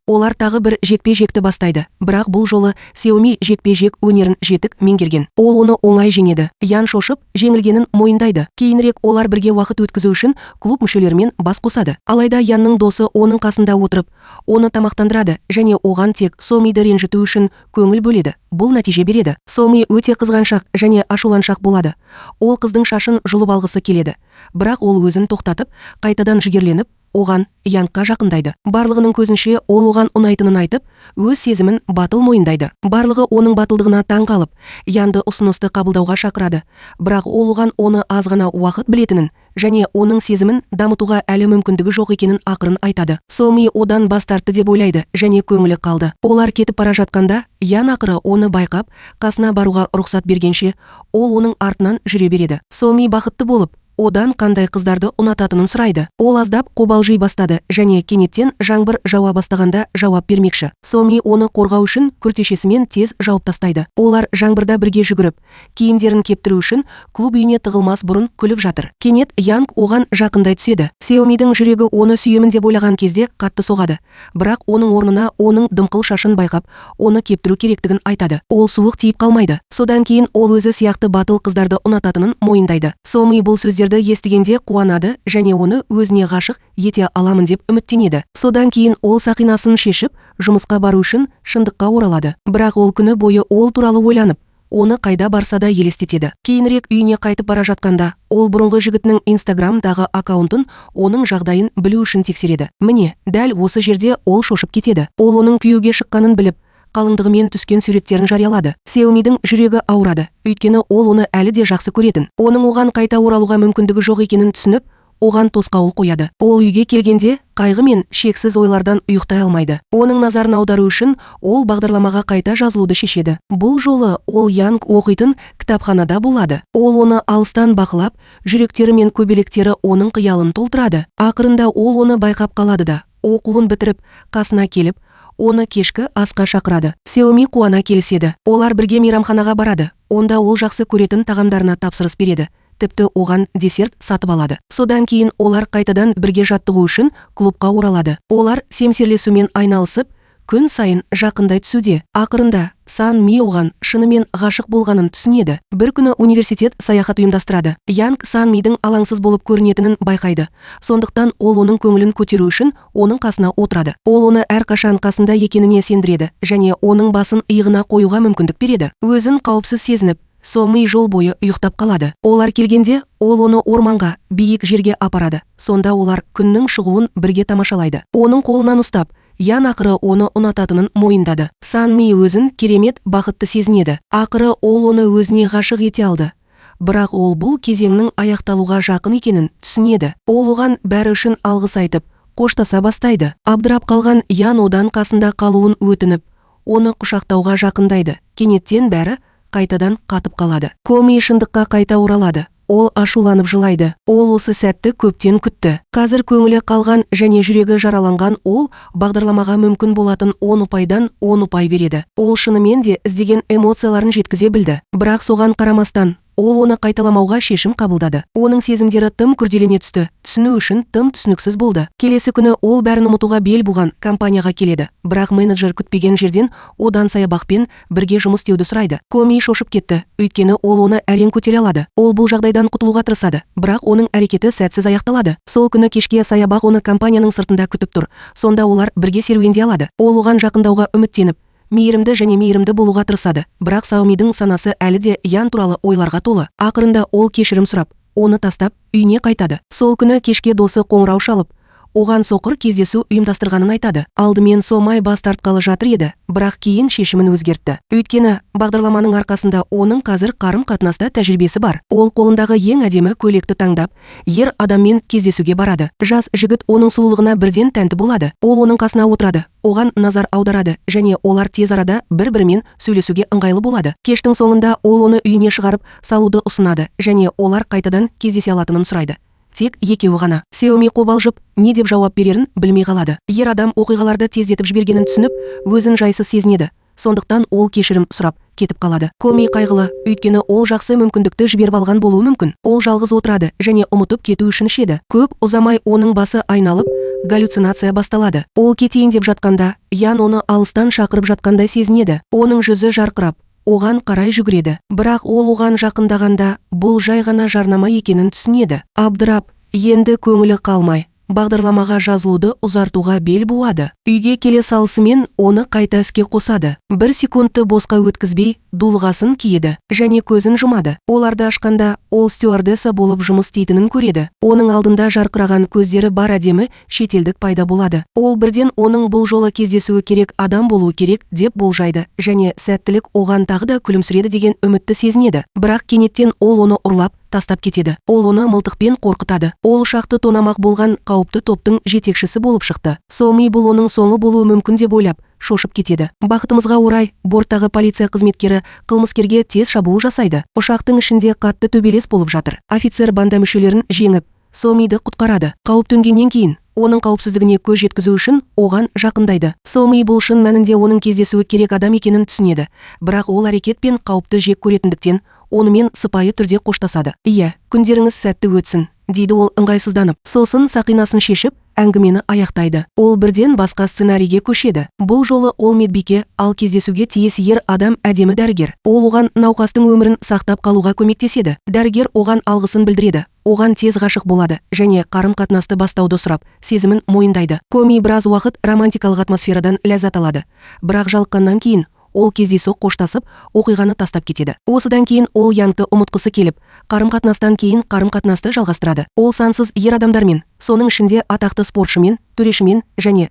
Олар тағы бір жекпе-жекті бастайды. Бірақ бұл жолы Сеоми жекпе-жек өнерін жетік меңгерген. Ол оны оңай жеңеді. Ян шошып, жеңілгенін мойындайды. Кейінірек олар бірге уақыт өткізу үшін клуб мүшелерімен бас қосады. Алайда Янның досы оның қасында отырып, оны тамақтандырады және оған тек Сомиді ренжіту үшін көңіл бөледі. Бұл нәтиже береді. Соми өте қызғаншақ және ашуланшақ болады. Ол қыздың шашын жұлып алғысы келеді. Бірақ ол өзін тоқтатып, қайтадан жігерленіп, оған Янгқа жақындайды. Барлығының көзінше ол оған ұнайтынын айтып, өз сезімін батыл мойындайды. Барлығы оның батылдығына таң қалып, Янды ұсынысты қабылдауға шақырады. Бірақ ол оған оны аз ғана уақыт білетінін және оның сезімін дамытуға әлі мүмкіндігі жоқ екенін ақырын айтады. Соми одан бас тартты деп ойлайды және көңілі қалды. Олар кетіп бара жатқанда, Ян ақыры оны байқап, қасына баруға рұқсат бергенше, ол оның артынан жүре береді. Соми бақытты болып, одан қандай қыздарды ұнататынын сұрайды. Ол аздап қобалжи бастады және кенеттен жаңбыр жауа бастағанда жауап бермекші. Соми оны қорғау үшін күртешесімен тез жауып тастайды. Олар жаңбырда бірге жүгіріп, киімдерін кептіру үшін клуб үйіне тығылмас бұрын күліп жатыр. Кенет Янг оған жақындай түседі. Сеомидің жүрегі оны сүйемін деп ойлаған кезде қатты соғады. Бірақ оның орнына оның дымқыл шашын байқап, оны кептіру керектігін айтады. Ол суық тиіп қалмайды. Содан кейін ол өзі сияқты батыл қыздарды ұнататынын мойындайды. Соми бұл сөздер естігенде қуанады және оны өзіне ғашық ете аламын деп үміттенеді. Содан кейін ол сақинасын шешіп, жұмысқа бару үшін шындыққа оралады. Бірақ ол күні бойы ол туралы ойланып, оны қайда барса да елестетеді. Кейінірек үйіне қайтып бара жатқанда, ол бұрынғы жігітінің Инстаграмдағы аккаунтын оның жағдайын білу үшін тексереді. Міне, дәл осы жерде ол шошып кетеді. Ол оның күйеуге шыққанын біліп, қалыңдығымен түскен суреттерін жариялады. Сеомидің жүрегі ауырады, өйткені ол оны әлі де жақсы көретін. Оның оған қайта оралуға мүмкіндігі жоқ екенін түсініп, оған тосқауыл қояды. Ол үйге келгенде қайғы мен шексіз ойлардан ұйықтай алмайды. Оның назарын аудару үшін ол бағдарламаға қайта жазылуды шешеді. Бұл жолы ол Янг оқитын кітапханада болады. Ол оны алыстан бақылап, жүректері мен көбелектері оның қиялын толтырады. Ақырында ол оны байқап қалады да, оқуын бітіріп, қасына келіп, оны кешкі асқа шақырады. Сеоми қуана келіседі. Олар бірге мейрамханаға барады. Онда ол жақсы көретін тағамдарына тапсырыс береді. Тіпті оған десерт сатып алады. Содан кейін олар қайтадан бірге жаттығу үшін клубқа оралады. Олар семсерлесумен айналысып, күн сайын жақындай түсуде. Ақырында Сан Ми оған шынымен ғашық болғанын түсінеді. Бір күні университет саяхат ұйымдастырады. Янг Сан Мидің алаңсыз болып көрінетінін байқайды. Сондықтан ол оның көңілін көтеру үшін оның қасына отырады. Ол оны әрқашан қасында екеніне сендіреді және оның басын иығына қоюға мүмкіндік береді. Өзін қауіпсіз сезініп, Соми жол бойы ұйықтап қалады. Олар келгенде, ол оны орманға, биік жерге апарады. Сонда олар күннің шығуын бірге тамашалайды. Оның қолынан ұстап, Ян ақыры оны ұнататынын мойындады. Сан Ми өзін керемет бақытты сезінеді. Ақыры ол оны өзіне ғашық ете алды. Бірақ ол бұл кезеңнің аяқталуға жақын екенін түсінеді. Ол оған бәрі үшін алғыс айтып, қоштаса бастайды. Абдырап қалған Ян одан қасында қалуын өтініп, оны құшақтауға жақындайды. Кенеттен бәрі қайтадан қатып қалады. Коми шындыққа қайта оралады. Ол ашуланып жылайды. Ол осы сәтті көптен күтті. Қазір көңілі қалған және жүрегі жараланған ол бағдарламаға мүмкін болатын 10 ұпайдан 10 ұпай береді. Ол шынымен де іздеген эмоцияларын жеткізе білді. Бірақ соған қарамастан, ол оны қайталамауға шешім қабылдады. Оның сезімдері тым күрделене түсті. Түсіну үшін тым түсініксіз болды. Келесі күні ол бәрін ұмытуға бел буған компанияға келеді. Бірақ менеджер күтпеген жерден одан саябақпен бірге жұмыс істеуді сұрайды. Коми шошып кетті, өйткені ол оны әрең көтере алады. Ол бұл жағдайдан құтылуға тырысады, бірақ оның әрекеті сәтсіз аяқталады. Сол күні кешке саябақ оны компанияның сыртында күтіп тұр. Сонда олар бірге серуенде алады. Ол оған жақындауға үміттеніп, мейірімді және мейірімді болуға тырысады. Бірақ Саомидің санасы әлі де Ян туралы ойларға толы. Ақырында ол кешірім сұрап, оны тастап, үйіне қайтады. Сол күні кешке досы қоңырау шалып, оған соқыр кездесу ұйымдастырғанын айтады. Алдымен Сомай бас тартқалы жатыр еді, бірақ кейін шешімін өзгертті. Өйткені бағдарламаның арқасында оның қазір қарым-қатынаста тәжірибесі бар. Ол қолындағы ең әдемі көйлекті таңдап, ер адаммен кездесуге барады. Жас жігіт оның сұлулығына бірден тәнті болады. Ол оның қасына отырады, оған назар аударады және олар тез арада бір-бірімен сөйлесуге ыңғайлы болады. Кештің соңында ол оны үйіне шығарып салуды ұсынады және олар қайтадан кездесе алатынын сұрайды. Тек екеуі ғана. Сеоми қобалжып, не деп жауап берерін білмей қалады. Ер адам оқиғаларды тездетіп жібергенін түсініп, өзін жайсыз сезінеді. Сондықтан ол кешірім сұрап кетіп қалады. Коми қайғылы, өйткені ол жақсы мүмкіндікті жіберіп алған болуы мүмкін. Ол жалғыз отырады және ұмытып кету үшін ішеді. Көп ұзамай оның басы айналып, галлюцинация басталады. Ол кетейін деп жатқанда, Ян оны алыстан шақырып жатқандай сезінеді. Оның жүзі жарқырап, оған қарай жүгіреді. Бірақ ол оған жақындағанда, бұл жай ғана жарнама екенін түсінеді. Абдырап, енді көңілі қалмай, бағдарламаға жазылуды ұзартуға бел буады. Үйге келе салысымен оны қайта іске қосады. 1 секундты босқа өткізбей, дулығасын киеді және көзін жұмады. Оларды ашқанда ол стюардесса болып жұмыс істейтінін көреді. Оның алдында жарқыраған көздері бар әдемі шетелдік пайда болады. Ол бірден оның бұл жолы кездесуі керек адам болуы керек деп болжайды және сәттілік оған тағы да күлімсіреді деген үмітті сезінеді. Бірақ кенеттен ол оны ұрлап тастап кетеді. Ол оны мылтықпен қорқытады. Ол ұшақты тонамақ болған қауіпті топтың жетекшісі болып шықты. Соми бұл оның соңы болуы мүмкін деп ойлап шошып кетеді. Бақытымызға орай, борттағы полиция қызметкері қылмыскерге тез шабуыл жасайды. Ұшақтың ішінде қатты төбелес болып жатыр. Офицер банда мүшелерін жеңіп, Сомиді құтқарады. Қауіп төнгеннен кейін оның қауіпсіздігіне көз жеткізу үшін оған жақындайды. Соми бұл шын мәнінде оның кездесуі керек адам екенін түсінеді. Бірақ ол әрекет пен қауіпті жек көретіндіктен онымен сыпайы түрде қоштасады. Иә, күндеріңіз сәтті өтсін, дейді ол ыңғайсызданып. Сосын сақинасын шешіп, әңгімені аяқтайды. Ол бірден басқа сценарийге көшеді. Бұл жолы ол медбике, ал кездесуге тиіс ер адам әдемі дәрігер. Ол оған науқастың өмірін сақтап қалуға көмектеседі. Дәрігер оған алғысын білдіреді. Оған тез ғашық болады және қарым-қатынасты бастауды сұрап, сезімін мойындайды. Коми біраз уақыт романтикалық атмосферадан ләззат алады. Бірақ жалыққаннан кейін ол кездейсоқ қоштасып, оқиғаны тастап кетеді. Осыдан кейін ол Янгты ұмытқысы келіп, қарым-қатынастан кейін қарым-қатынасты жалғастырады. Ол сансыз ер адамдармен, соның ішінде атақты спортшымен, төрешімен және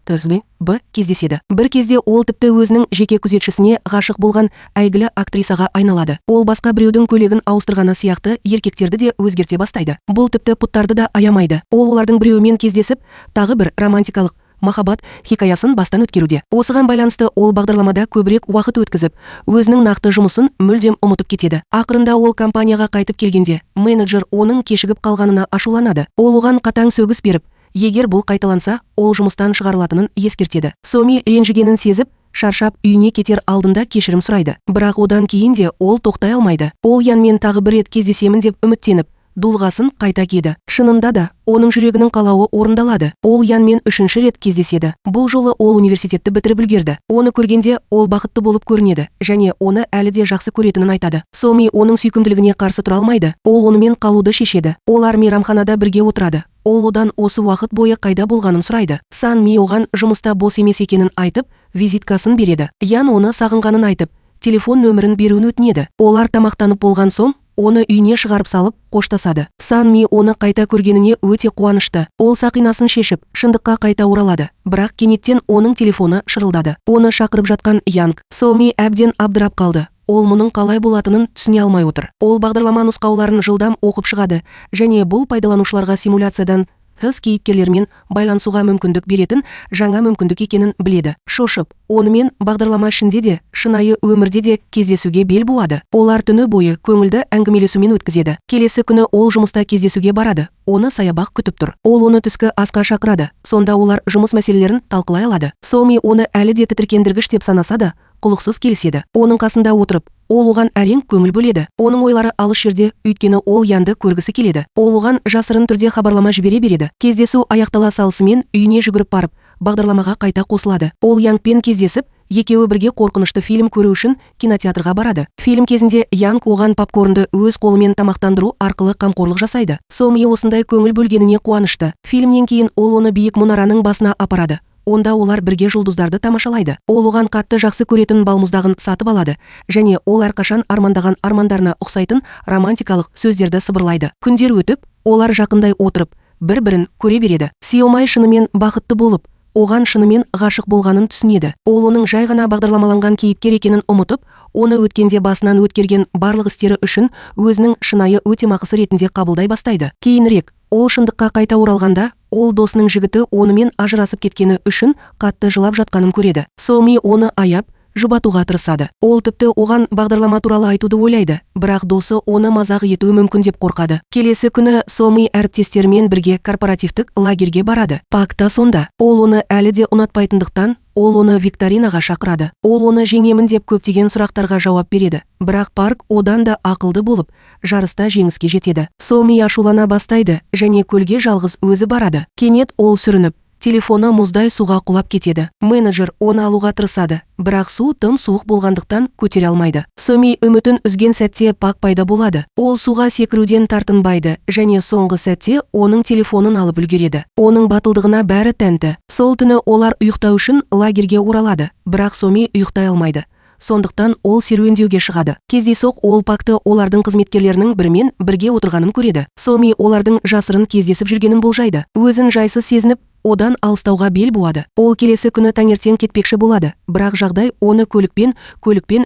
б кездеседі. Бір кезде ол тіпті өзінің жеке күзетшісіне ғашық болған әйгілі актрисаға айналады. Ол басқа біреудің көйлегін ауыстырғаны сияқты еркектерді де өзгерте бастайды. Бұл тіпті пұттарды да аямайды. Ол олардың біреуімен кездесіп, тағы бір романтикалық махаббат хикаясын бастан өткеруде. Осыған байланысты ол бағдарламада көбірек уақыт өткізіп, өзінің нақты жұмысын мүлдем ұмытып кетеді. Ақырында ол компанияға қайтып келгенде, менеджер оның кешігіп қалғанына ашуланады. Ол оған қатаң сөгіс беріп, егер бұл қайталанса, ол жұмыстан шығарылатынын ескертеді. Соми ренжігенін сезіп, шаршап үйіне кетер алдында кешірім сұрайды. Бірақ одан кейін де ол тоқтай алмайды. Ол Янмен тағы бір рет кездесемін деп үміттеніп, дулғасын қайта киді. Шынында да, оның жүрегінің қалауы орындалады. Ол Янмен 3-ші рет кездеседі. Бұл жолы ол университетті бітіріп үлгерді. Оны көргенде ол бақытты болып көрінеді және оны әлі де жақсы көретінін айтады. Соми оның сүйкімділігіне қарсы тұра алмайды. Ол онымен қалуды шешеді. Олар мейрамханада бірге отырады. Ол одан осы уақыт бойы қайда болғанын сұрайды. Сан Ми оған жұмыста бос емес екенін айтып, визиткасын береді. Ян оны сағынғанын айтып, телефон нөмірін беруін өтінеді. Олар тамақтанып болған соң, оны үйіне шығарып салып, қоштасады. Сан Ми оны қайта көргеніне өте қуанышты. Ол сақинасын шешіп, шындыққа қайта оралады. Бірақ кенеттен оның телефоны шырылдады. Оны шақырып жатқан Янг. Соми әбден абдырап қалды. Ол мұның қалай болатынын түсіне алмай отыр. Ол бағдарлама нұсқауларын жылдам оқып шығады және бұл пайдаланушыларға симуляциядан тыс кейіпкерлермен байланысуға мүмкіндік беретін жаңа мүмкіндік екенін біледі. Шошып, онымен бағдарлама ішінде де, шынайы өмірде де кездесуге бел буады. Олар түні бойы көңілді әңгімелесумен өткізеді. Келесі күні ол жұмыста кездесуге барады. Оны саябақ күтіп тұр. Ол оны түскі асқа шақырады. Сонда олар жұмыс мәселелерін талқылай алады. Соми оны әлі де тітіркендіргіш деп санаса да, құлықсыз келіседі. Оның қасында отырып, ол оған әрең көңіл бөледі. Оның ойлары алыс жерде, өйткені ол Янды көргісі келеді. Ол оған жасырын түрде хабарлама жібере береді. Кездесу аяқтала салысымен үйіне жүгіріп барып, бағдарламаға қайта қосылады. Ол Янгпен кездесіп, екеуі бірге қорқынышты фильм көру үшін кинотеатрға барады. Фильм кезінде Янг оған попкорнды өз қолымен тамақтандыру арқылы қамқорлық жасайды. Соми осындай көңіл бөлгеніне қуанышты. Фильмнен кейін ол оны биік мұнараның басына апарады. Онда олар бірге жұлдыздарды тамашалайды. Ол оған қатты жақсы көретін балмұздағын сатып алады және ол әрқашан армандаған армандарына ұқсайтын романтикалық сөздерді сыбырлайды. Күндер өтіп, олар жақындай отырып, бір-бірін көре береді. Сиомай шынымен бақытты болып, оған шынымен ғашық болғанын түсінеді. Ол оның жай ғана бағдарламаланған кейіпкер екенін ұмытып, оны өткенде басынан өткерген барлық істері үшін өзінің шынайы өтемақысы ретінде қабылдай бастайды. Кейінірек, ол шындыққа қайта оралғанда, ол досының жігіті онымен ажырасып кеткені үшін қатты жылап жатқанын көреді. Соми оны аяп, жұбатуға тырысады. Ол тіпті оған бағдарлама туралы айтуды ойлайды, бірақ досы оны мазақ етуі мүмкін деп қорқады. Келесі күні Соми әріптестерімен бірге корпоративтік лагерге барады. Пак та сонда. Ол оны әлі де ұнатпайтындықтан, ол оны викторинаға шақырады. Ол оны жеңемін деп көптеген сұрақтарға жауап береді. Бірақ Парк одан да ақылды болып, жарыста жеңіске жетеді. Соми ашулана бастайды және көлге жалғыз өзі барады. Кенет ол сүрініп, телефоны мұздай суға құлап кетеді. Менеджер оны алуға тырысады, бірақ су тым суық болғандықтан көтере алмайды. Соми үмітін үзген сәтте Пак пайда болады. Ол суға секіруден тартынбайды және соңғы сәтте оның телефонын алып үлгереді. Оның батылдығына бәрі тәнті. Сол түні олар ұйықтау үшін лагерге оралады, бірақ Соми ұйықтай алмайды. Сондықтан ол серуендеуге шығады. Кездейсоқ ол Пакты олардың қызметкерлерінің бірімен бірге отырғанын көреді. Соми олардың жасырын кездесіп жүргенін болжайды. Өзін жайсыз сезініп, одан алыстауға бел буады. Ол келесі күні таңертең кетпекші болады, бірақ жағдай оны көлікпен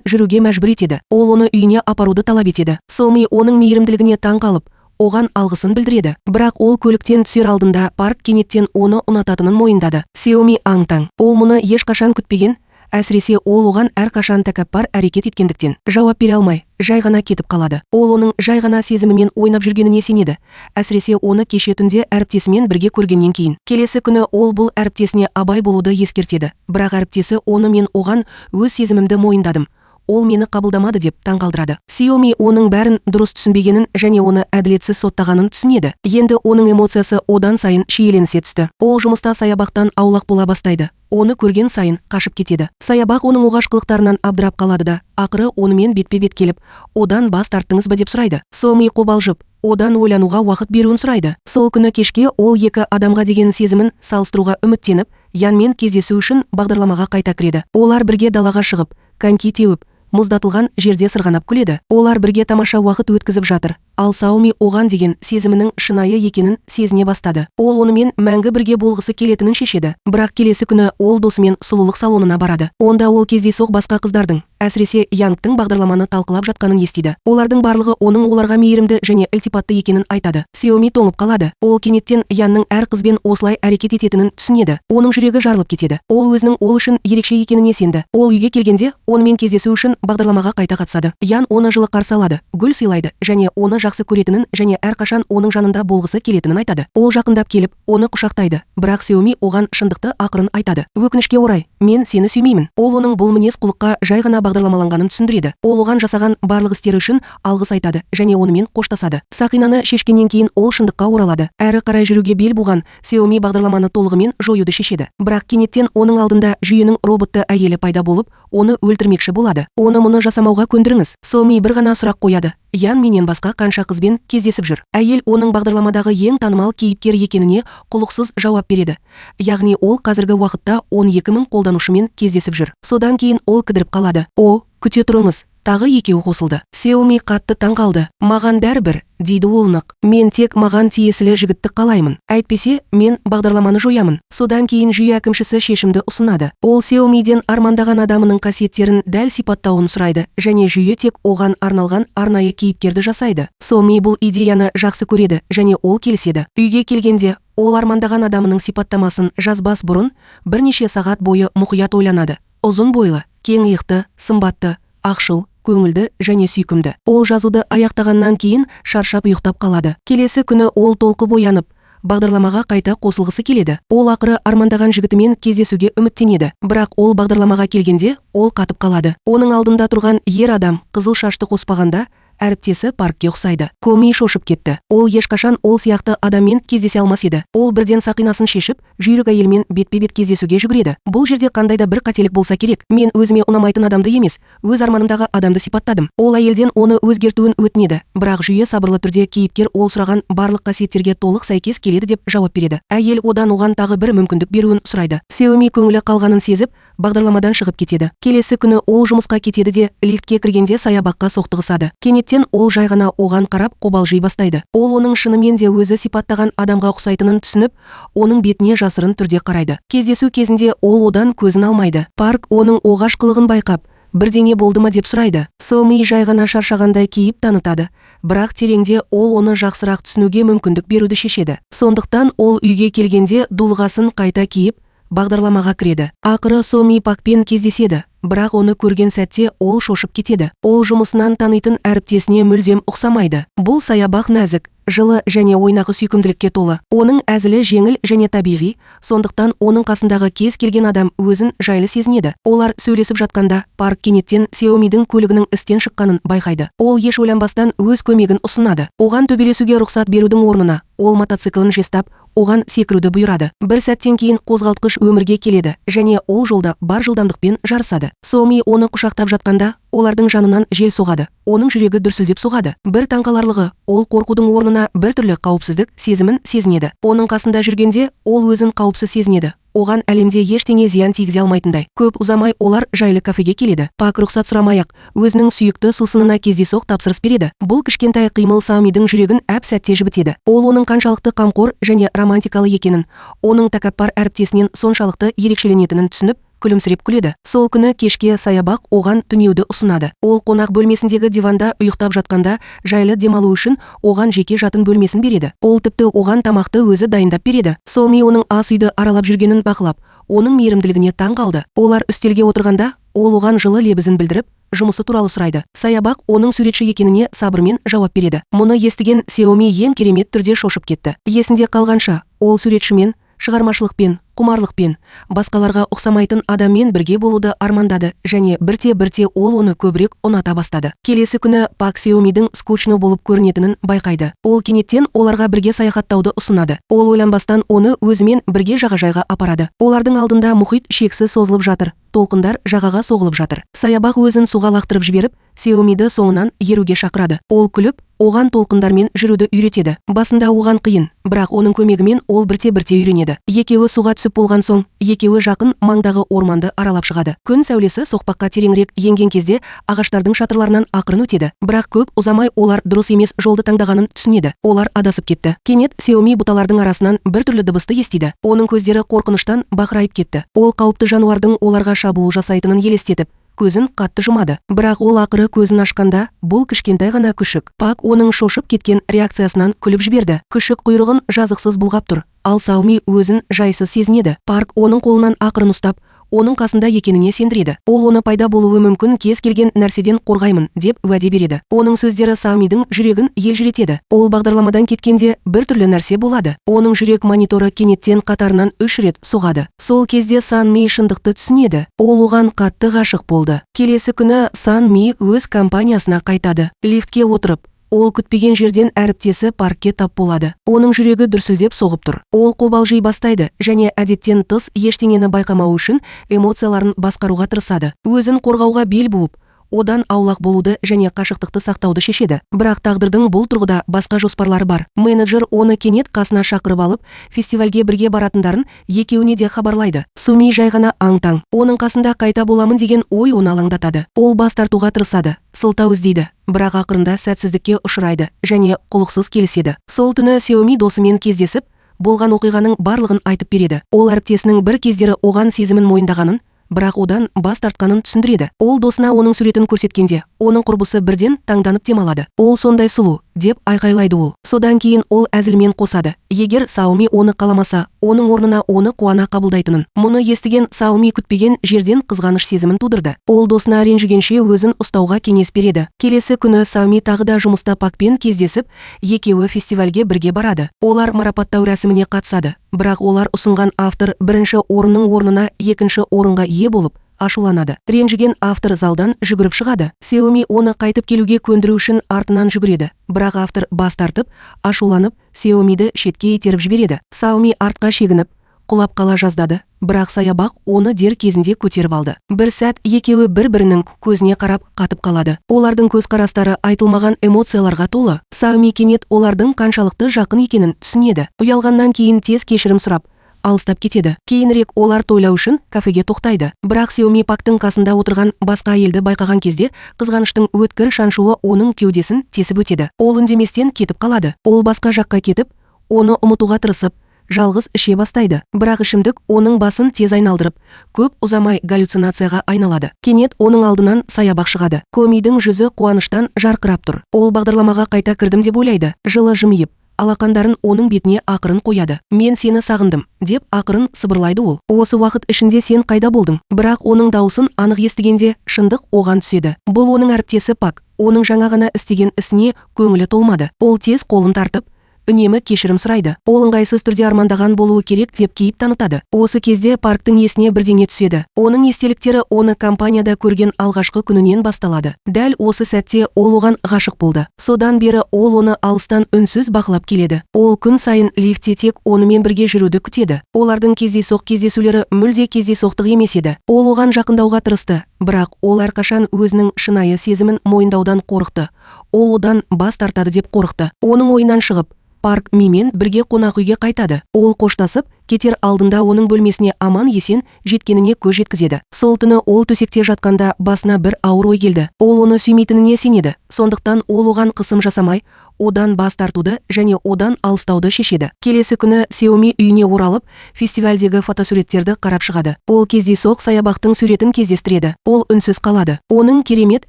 жүруге мәжбүр етеді. Ол оны үйіне апаруды талап етеді. Соми оның мейірімділігіне таң қалып, оған алғысын білдіреді. Бірақ ол көліктен түсер алдында Парк кенеттен оны ұнататынын мойындады. Сеоми аң-таң. Ол мұны ешқашан күтпеген, әсіресе ол оған әрқашан тәкаппар әрекет еткендіктен жауап бере алмай, жай ғана кетіп қалады. Ол оның жай ғана сезімімен ойнап жүргеніне сенеді, әсіресе оны кеше түнде әріптесімен бірге көргеннен кейін. Келесі күні ол бұл әріптесіне абай болуды ескертеді, бірақ әріптесі оны мен оған өз сезімімді мойындадым, ол мені қабылдамады деп таңғалдырады. Сеоми оның бәрін дұрыс түсінбегенін және оны әділетсіз соттағанын түсінеді. Енді оның эмоциясы одан сайын шиеленісе түсті. Ол жұмыста саябақтан аулақ бола бастайды. Оны көрген сайын қашып кетеді. Саябақ оның оғаш қылықтарынан абдырап қалады да, ақыры онымен бетпе-бет келіп, одан бас тарттыңыз ба деп сұрайды. Соми қобалжып, одан ойлануға уақыт беруін сұрайды. Сол күні кешке ол екі адамға деген сезімін салыстыруға үміттеніп, Янмен кездесу үшін бағдарламаға қайта кіреді. Олар бірге далаға шығып, коньки теуіп, мұздатылған жерде сырғанап күледі. Олар бірге тамаша уақыт өткізіп жатыр. Ал Саоми оған деген сезімінің шынайы екенін сезіне бастады. Ол онымен мәңгі бірге болғысы келетінін шешеді. Бірақ келесі күні ол досымен сұлулық салонына барады. Онда ол кездейсоқ басқа қыздардың, әсіресе Янгтың бағдарламаны талқылап жатқанын естиді. Олардың барлығы оның оларға мейірімді және ілтипатты екенін айтады. Сеоми тоңып қалады. Ол кенеттен Янның әр қызбен осылай әрекет ететінін түсінеді. Оның жүрегі жарылып кетеді. Ол өзінің ол үшін ерекше екеніне сенді. Ол үйге келгенде онымен кездесу үшін бағдарламаға қайта қатысады. Ян оны жылы қарсы алады, гүл сыйлайды және оны жақсы көретінін және әрқашан оның жанында болғысы келетінін айтады. Ол жақындап келіп, оны құшақтайды, бірақ Сеоми оған шындықты ақырын айтады. Өкінішке орай, мен сені сүймеймін. Ол оның бұл мінез құлыққа жай ғана бағдарламаланғанын түсіндіреді. Ол оған жасаған барлық істері үшін алғыс айтады және онымен қоштасады. Сақинаны шешкеннен кейін ол шындыққа оралады. Әрі қарай жүруге бел буған Сеоми бағдарламаны толығымен жоюды шешеді. Бірақ кенеттен оның алдында жүйенің роботты әйелі пайда болып, оны өлтірмекші болады. Оны мұны жасамауға көндіріңіз. Соми бір ғана сұрақ қояды. Ян менен басқа қанша қызбен кездесіп жүр? Әйел оның бағдарламадағы ең танымал кейіпкер екеніне құлықсыз жауап береді. Яғни ол қазіргі уақытта 12.000 қолданушымен кездесіп жүр. Содан кейін ол кідіріп қалады. О, күте тұрыңыз. Тағы екеуі қосылды. Сеоми қатты таңғалды. Маған бәрібір, дейді ол нық. Мен тек маған тиесілі жігітті қалаймын. Әйтпесе, мен бағдарламаны жоямын. Содан кейін жүйе әкімшісі шешімді ұсынады. Ол Сеомиден армандаған адамының қасиеттерін дәл сипаттауын сұрайды және жүйе тек оған арналған арнайы кейіпкерді жасайды. Соми бұл идеяны жақсы көреді және ол келіседі. Үйге келгенде ол армандаған адамының сипаттамасын жазбас бұрын бірнеше сағат бойы мұқият ойланады. Ұзын бойлы, кең иықты, сымбатты, ақшыл, көңілді және сүйкімді. Ол жазуды аяқтағаннан кейін шаршап ұйықтап қалады. Келесі күні ол толқып оянып, бағдарламаға қайта қосылғысы келеді. Ол ақыры армандаған жігітімен кездесуге үміттенеді. Бірақ ол бағдарламаға келгенде ол қатып қалады. Оның алдында тұрған ер адам қызыл шашты қоспағанда әріптесі Паркке ұқсайды. Коми шошып кетті. Ол ешқашан ол сияқты адаммен кездесе алмас еді. Ол бірден сақинасын шешіп, жүйрік әйелмен бетпе-бет кездесуге жүгіреді. Бұл жерде қандай да бір қателік болса керек. Мен өзіме ұнамайтын адамды емес, өз арманымдағы адамды сипаттадым. Ол әйелден оны өзгертуін өтінеді, бірақ жүйе сабырлы түрде кейіпкер ол сұраған барлық қасиеттерге толық сәйкес келеді деп жауап береді. Әйел оған тағы бір мүмкіндік беруін сұрайды. Сеоми көңілі қалғанын сезіп, бағдарламадан шығып кетеді. Келесі күні ол жұмысқа кетеді де лифтке кіргенде саябаққа соқтығысады. Кенеттен ол жай ғана оған қарап қобалжи бастайды. Ол оның шынымен де өзі сипаттаған адамға ұқсайтынын түсініп, оның бетіне жасырын түрде қарайды. Кездесу кезінде ол одан көзін алмайды. Парк оның оғаш қылығын байқап, бірдеңе болды ма деп сұрайды. Соми жай ғана шаршағандай кейіп танытады, бірақ тереңде ол оны жақсырақ түсінуге мүмкіндік беруді шешеді. Сондықтан ол үйге келгенде дулғасын қайта киіп, бағдарламаға кіреді. Ақыры Соми Пакпен кездеседі. бірақ оны көрген сәтте ол шошып кетеді. Ол жұмысынан танитын әріптесіне мүлдем ұқсамайды. Бұл саябақ нәзік, жылы және ойнағы сүйкімділікке толы. Оның әзілі жеңіл және табиғи, сондықтан оның қасындағы кез келген адам өзін жайлы сезінеді. Олар сөйлесіп жатқанда, Парк кенеттен Xiaomi'дің көлігінің істен шыққанын байқайды. Ол еш ойланбастан өз көмегін ұсынады. Оған төбелесуге рұқсат берудің орнына, ол мотоциклін жестап, оған секіруді бұйырады. Бір сәттен кейін қозғалтқыш өмірге келеді және ол жолда бар жылдамдықпен жарысады. Xiaomi оны құшақтап жатқанда, олардың жанынан жел соғады. Оның жүрегі дүрсілдеп соғады. Бір таңқаларлығы, ол қорқудың орнына біртүрлі қауіпсіздік сезімін сезінеді. Оның қасында жүргенде, ол өзін қауіпсіз сезінеді. Оған әлемде ештеңе зиян тигізе алмайтындай. Көп ұзамай олар жайлы кафеге келеді. Пак рұқсат сұрамай-ақ өзінің сүйікті сусынына кездейсоқ тапсырыс береді. Бұл кішкентай қимыл Xiaomi'дің жүрегін әп-сәтте жібітеді. Ол оның қаншалықты қамқор және романтикалы екенін, оның тәкаппар әріптесінен соншалықты ерекшеленетінін түсініп, күлімсіреп күледі. Сол күні кешке саябақ оған түнеуді ұсынады. Ол қонақ бөлмесіндегі диванда ұйықтап жатқанда, жайлы демалу үшін оған жеке жатын бөлмесін береді. Ол тіпті оған тамақты өзі дайындап береді. Xiaomi оның ас үйді аралап жүргенін бақылап, оның мейірімділігіне таң қалды. Олар үстелге отырғанда, ол оған жылы лебізін білдіріп, жұмысы туралы сұрайды. Саябақ оның суретші екеніне сабырмен жауап береді. Мұны естіген Xiaomi ең керемет түрде шошып кетті. Есінде қалғанша, ол суретшімен, шығармашылықпен, құмарлықпен, басқаларға ұқсамайтын адаммен бірге болуды армандады және бірте-бірте ол оны көбірек ұната бастады. Келесі күні Пак Xiaomi'дің скучно болып көрінетінін байқайды. Ол кенеттен оларға бірге саяхаттауды ұсынады. Ол ойланбастан оны өзімен бірге жағажайға апарады. Олардың алдында мұхит шексіз созылып жатыр. Толқындар жағаға соғылып жатыр. Саябақ өзін суға лақтырып жіберіп, Xiaomi'ді соңынан еруге шақырады. Ол күліп, оған толқындармен жүруді үйретеді. Басында оған қиын, бірақ оның көмегімен ол бірте-бірте үйренеді. Екеуі суға түсіп болған соң, екеуі жақын маңдағы орманды аралап шығады. Күн сәулесі соқпаққа тереңірек енген кезде ағаштардың шатырларынан ақырын өтеді. Бірақ көп ұзамай олар дұрыс емес жолды таңдағанын түсінеді. Олар адасып кетті. Кенет Xiaomi бұталардың арасынан біртүрлі дыбысты естиді. Оның көздері қорқыныштан бақырайып кетті. Ол қауіпті жануардың оларға шабуыл жасайтынын елестетіп, көзін қатты жұмады. Бірақ ол ақыры көзін ашқанда, бұл кішкентай ғана күшік. Пак оның шошып кеткен реакциясынан күліп жіберді. Күшік құйрығын жазықсыз бұлғап тұр. Ал Xiaomi өзін жайсыз сезінеді. Парк оның қолынан ақырын ұстап, оның қасында екеніне сендіреді. Ол оны пайда болуы мүмкін кез келген нәрседен қорғаймын деп уәде береді. Оның сөздері Xiaomi'дің жүрегін елжіретеді. Ол бағдарламадан кеткенде біртүрлі нәрсе болады. Оның жүрек мониторы кенеттен қатарынан 3 рет соғады. Сол кезде Xiaomi шындықты түсінеді. Ол оған қатты ғашық болды. Келесі күні Xiaomi өз компаниясына қайтады. Лифтке отырып, ол күтпеген жерден әріптесі Паркке тап болады. Оның жүрегі дүрсілдеп соғып тұр. Ол қобалжи бастайды және әдеттен тыс ештеңені байқамау үшін эмоцияларын басқаруға тырысады. Өзін қорғауға бел буып, одан аулақ болуды және қашықтықты сақтауды шешеді. Бірақ тағдырдың бұл тұрғыда басқа жоспарлары бар. Менеджер оны кенет қасына шақырып алып, фестивальге бірге баратындарын екеуіне де хабарлайды. Xiaomi жай ғана аң-таң. Оның қасында қайта боламын деген ой оны алаңдатады. Ол бас тартуға тырысады, сылтау іздейді, бірақ ақырында сәтсіздікке ұшырайды және құлықсыз келіседі. Сол түні Xiaomi досымен кездесіп, болған оқиғаның барлығын айтып береді. Ол әріптесінің бір кездері оған сезімін мойындағанын, бірақ одан бас тартқанын түсіндіреді. Ол досына оның суретін көрсеткенде, оның құрбысы бірден таңданып демалады. Ол сондай сұлу, деп айқайлайды ол. Содан кейін ол әзілмен қосады. Егер Xiaomi оны қаламаса, оның орнына оны қуана қабылдайтынын. Мұны естіген Xiaomi күтпеген жерден қызғаныш сезімін тудырды. Ол досына ренжігенше өзін ұстауға кеңес береді. Келесі күні Xiaomi тағы да жұмыста Пакпен кездесіп, екеуі фестивальге бірге барады. Олар марапаттау рәсіміне қатысады. Бірақ олар ұсынған автор бірінші орынның орнына екінші орынға ие болып, ашуланады. Ренжіген автор залдан жүгіріп шығады. Xiaomi оны қайтып келуге көндіру үшін артынан жүгіреді. Бірақ автор бас тартып, ашуланып, Xiaomi'ді шетке итеріп жібереді. Xiaomi артқа шегініп, құлап қала жаздады. Бірақ саябақ оны дер кезінде көтеріп алды. Бір сәт екеуі бір-бірінің көзіне қарап қатып қалады. Олардың көзқарастары айтылмаған эмоцияларға толы. Xiaomi кенет олардың қаншалықты жақын екенін түсінеді. Ұялғаннан кейін тез кешірім сұрап, алыстап кетеді. Кейінірек олар тойлау үшін кафеге тоқтайды. Бірақ Xiaomi Пактың қасында отырған басқа әйелді байқаған кезде, қызғаныштың өткір шаншуы оның кеудесін тесіп өтеді. Ол үндеместен кетіп қалады. Ол басқа жаққа кетіп, оны ұмытуға тырысып, жалғыз іше бастайды. Бірақ ішімдік оның басын тез айналдырып, көп ұзамай галлюцинацияға айналады. Кенет оның алдынан саябақ шығады. Xiaomi'дің жүзі қуаныштан жарқырап тұр. Ол бағдарламаға қайта кірдім деп ойлайды. Жылы жымиып, алақандарын оның бетіне ақырын қояды. Мен сені сағындым, деп ақырын сыбырлайды ол. Осы уақыт ішінде сен қайда болдың? Бірақ оның даусын анық естігенде шындық оған түседі. Бұл оның әріптесі Пак. Оның жаңа ғана істеген ісіне көңілі толмады. Ол тез қолын тартып, үнемі кешірім сұрайды. Ол ыңғайсыз түрде армандаған болуы керек деп кейіп танытады. Осы кезде Парктың есіне бірдеңе түседі. Оның естеліктері оны компанияда көрген алғашқы күнінен басталады. Дәл осы сәтте ол оған ғашық болды. Содан бері ол оны алыстан үнсіз бақылап келеді. Ол күн сайын лифтте тек онымен бірге жүруді күтеді. Олардың кездесулері мүлде кездейсоқтық емес еді. Ол оған жақындауға тырысты, бірақ ол әрқашан өзінің шынайы сезімін мойындаудан қорықты. Ол одан бас тартады деп қорықты. Оның ойынан шығып, Парк Мимен бірге қонақ үйге қайтады. Ол қоштасып, кетер алдында оның бөлмесіне аман есен жеткеніне көз жеткізеді. Сол түні ол төсекте жатқанда басына бір ауыр ой келді. Ол оны сүймейтініне сенеді. Сондықтан ол оған қысым жасамай, одан бас тартуды және одан алыстауды шешеді. Келесі күні Сеоми үйіне оралып, фестивальдегі фотосуреттерді қарап шығады. Ол кездейсоқ саябақтың суретін кездестіреді. Ол үнсіз қалады. Оның керемет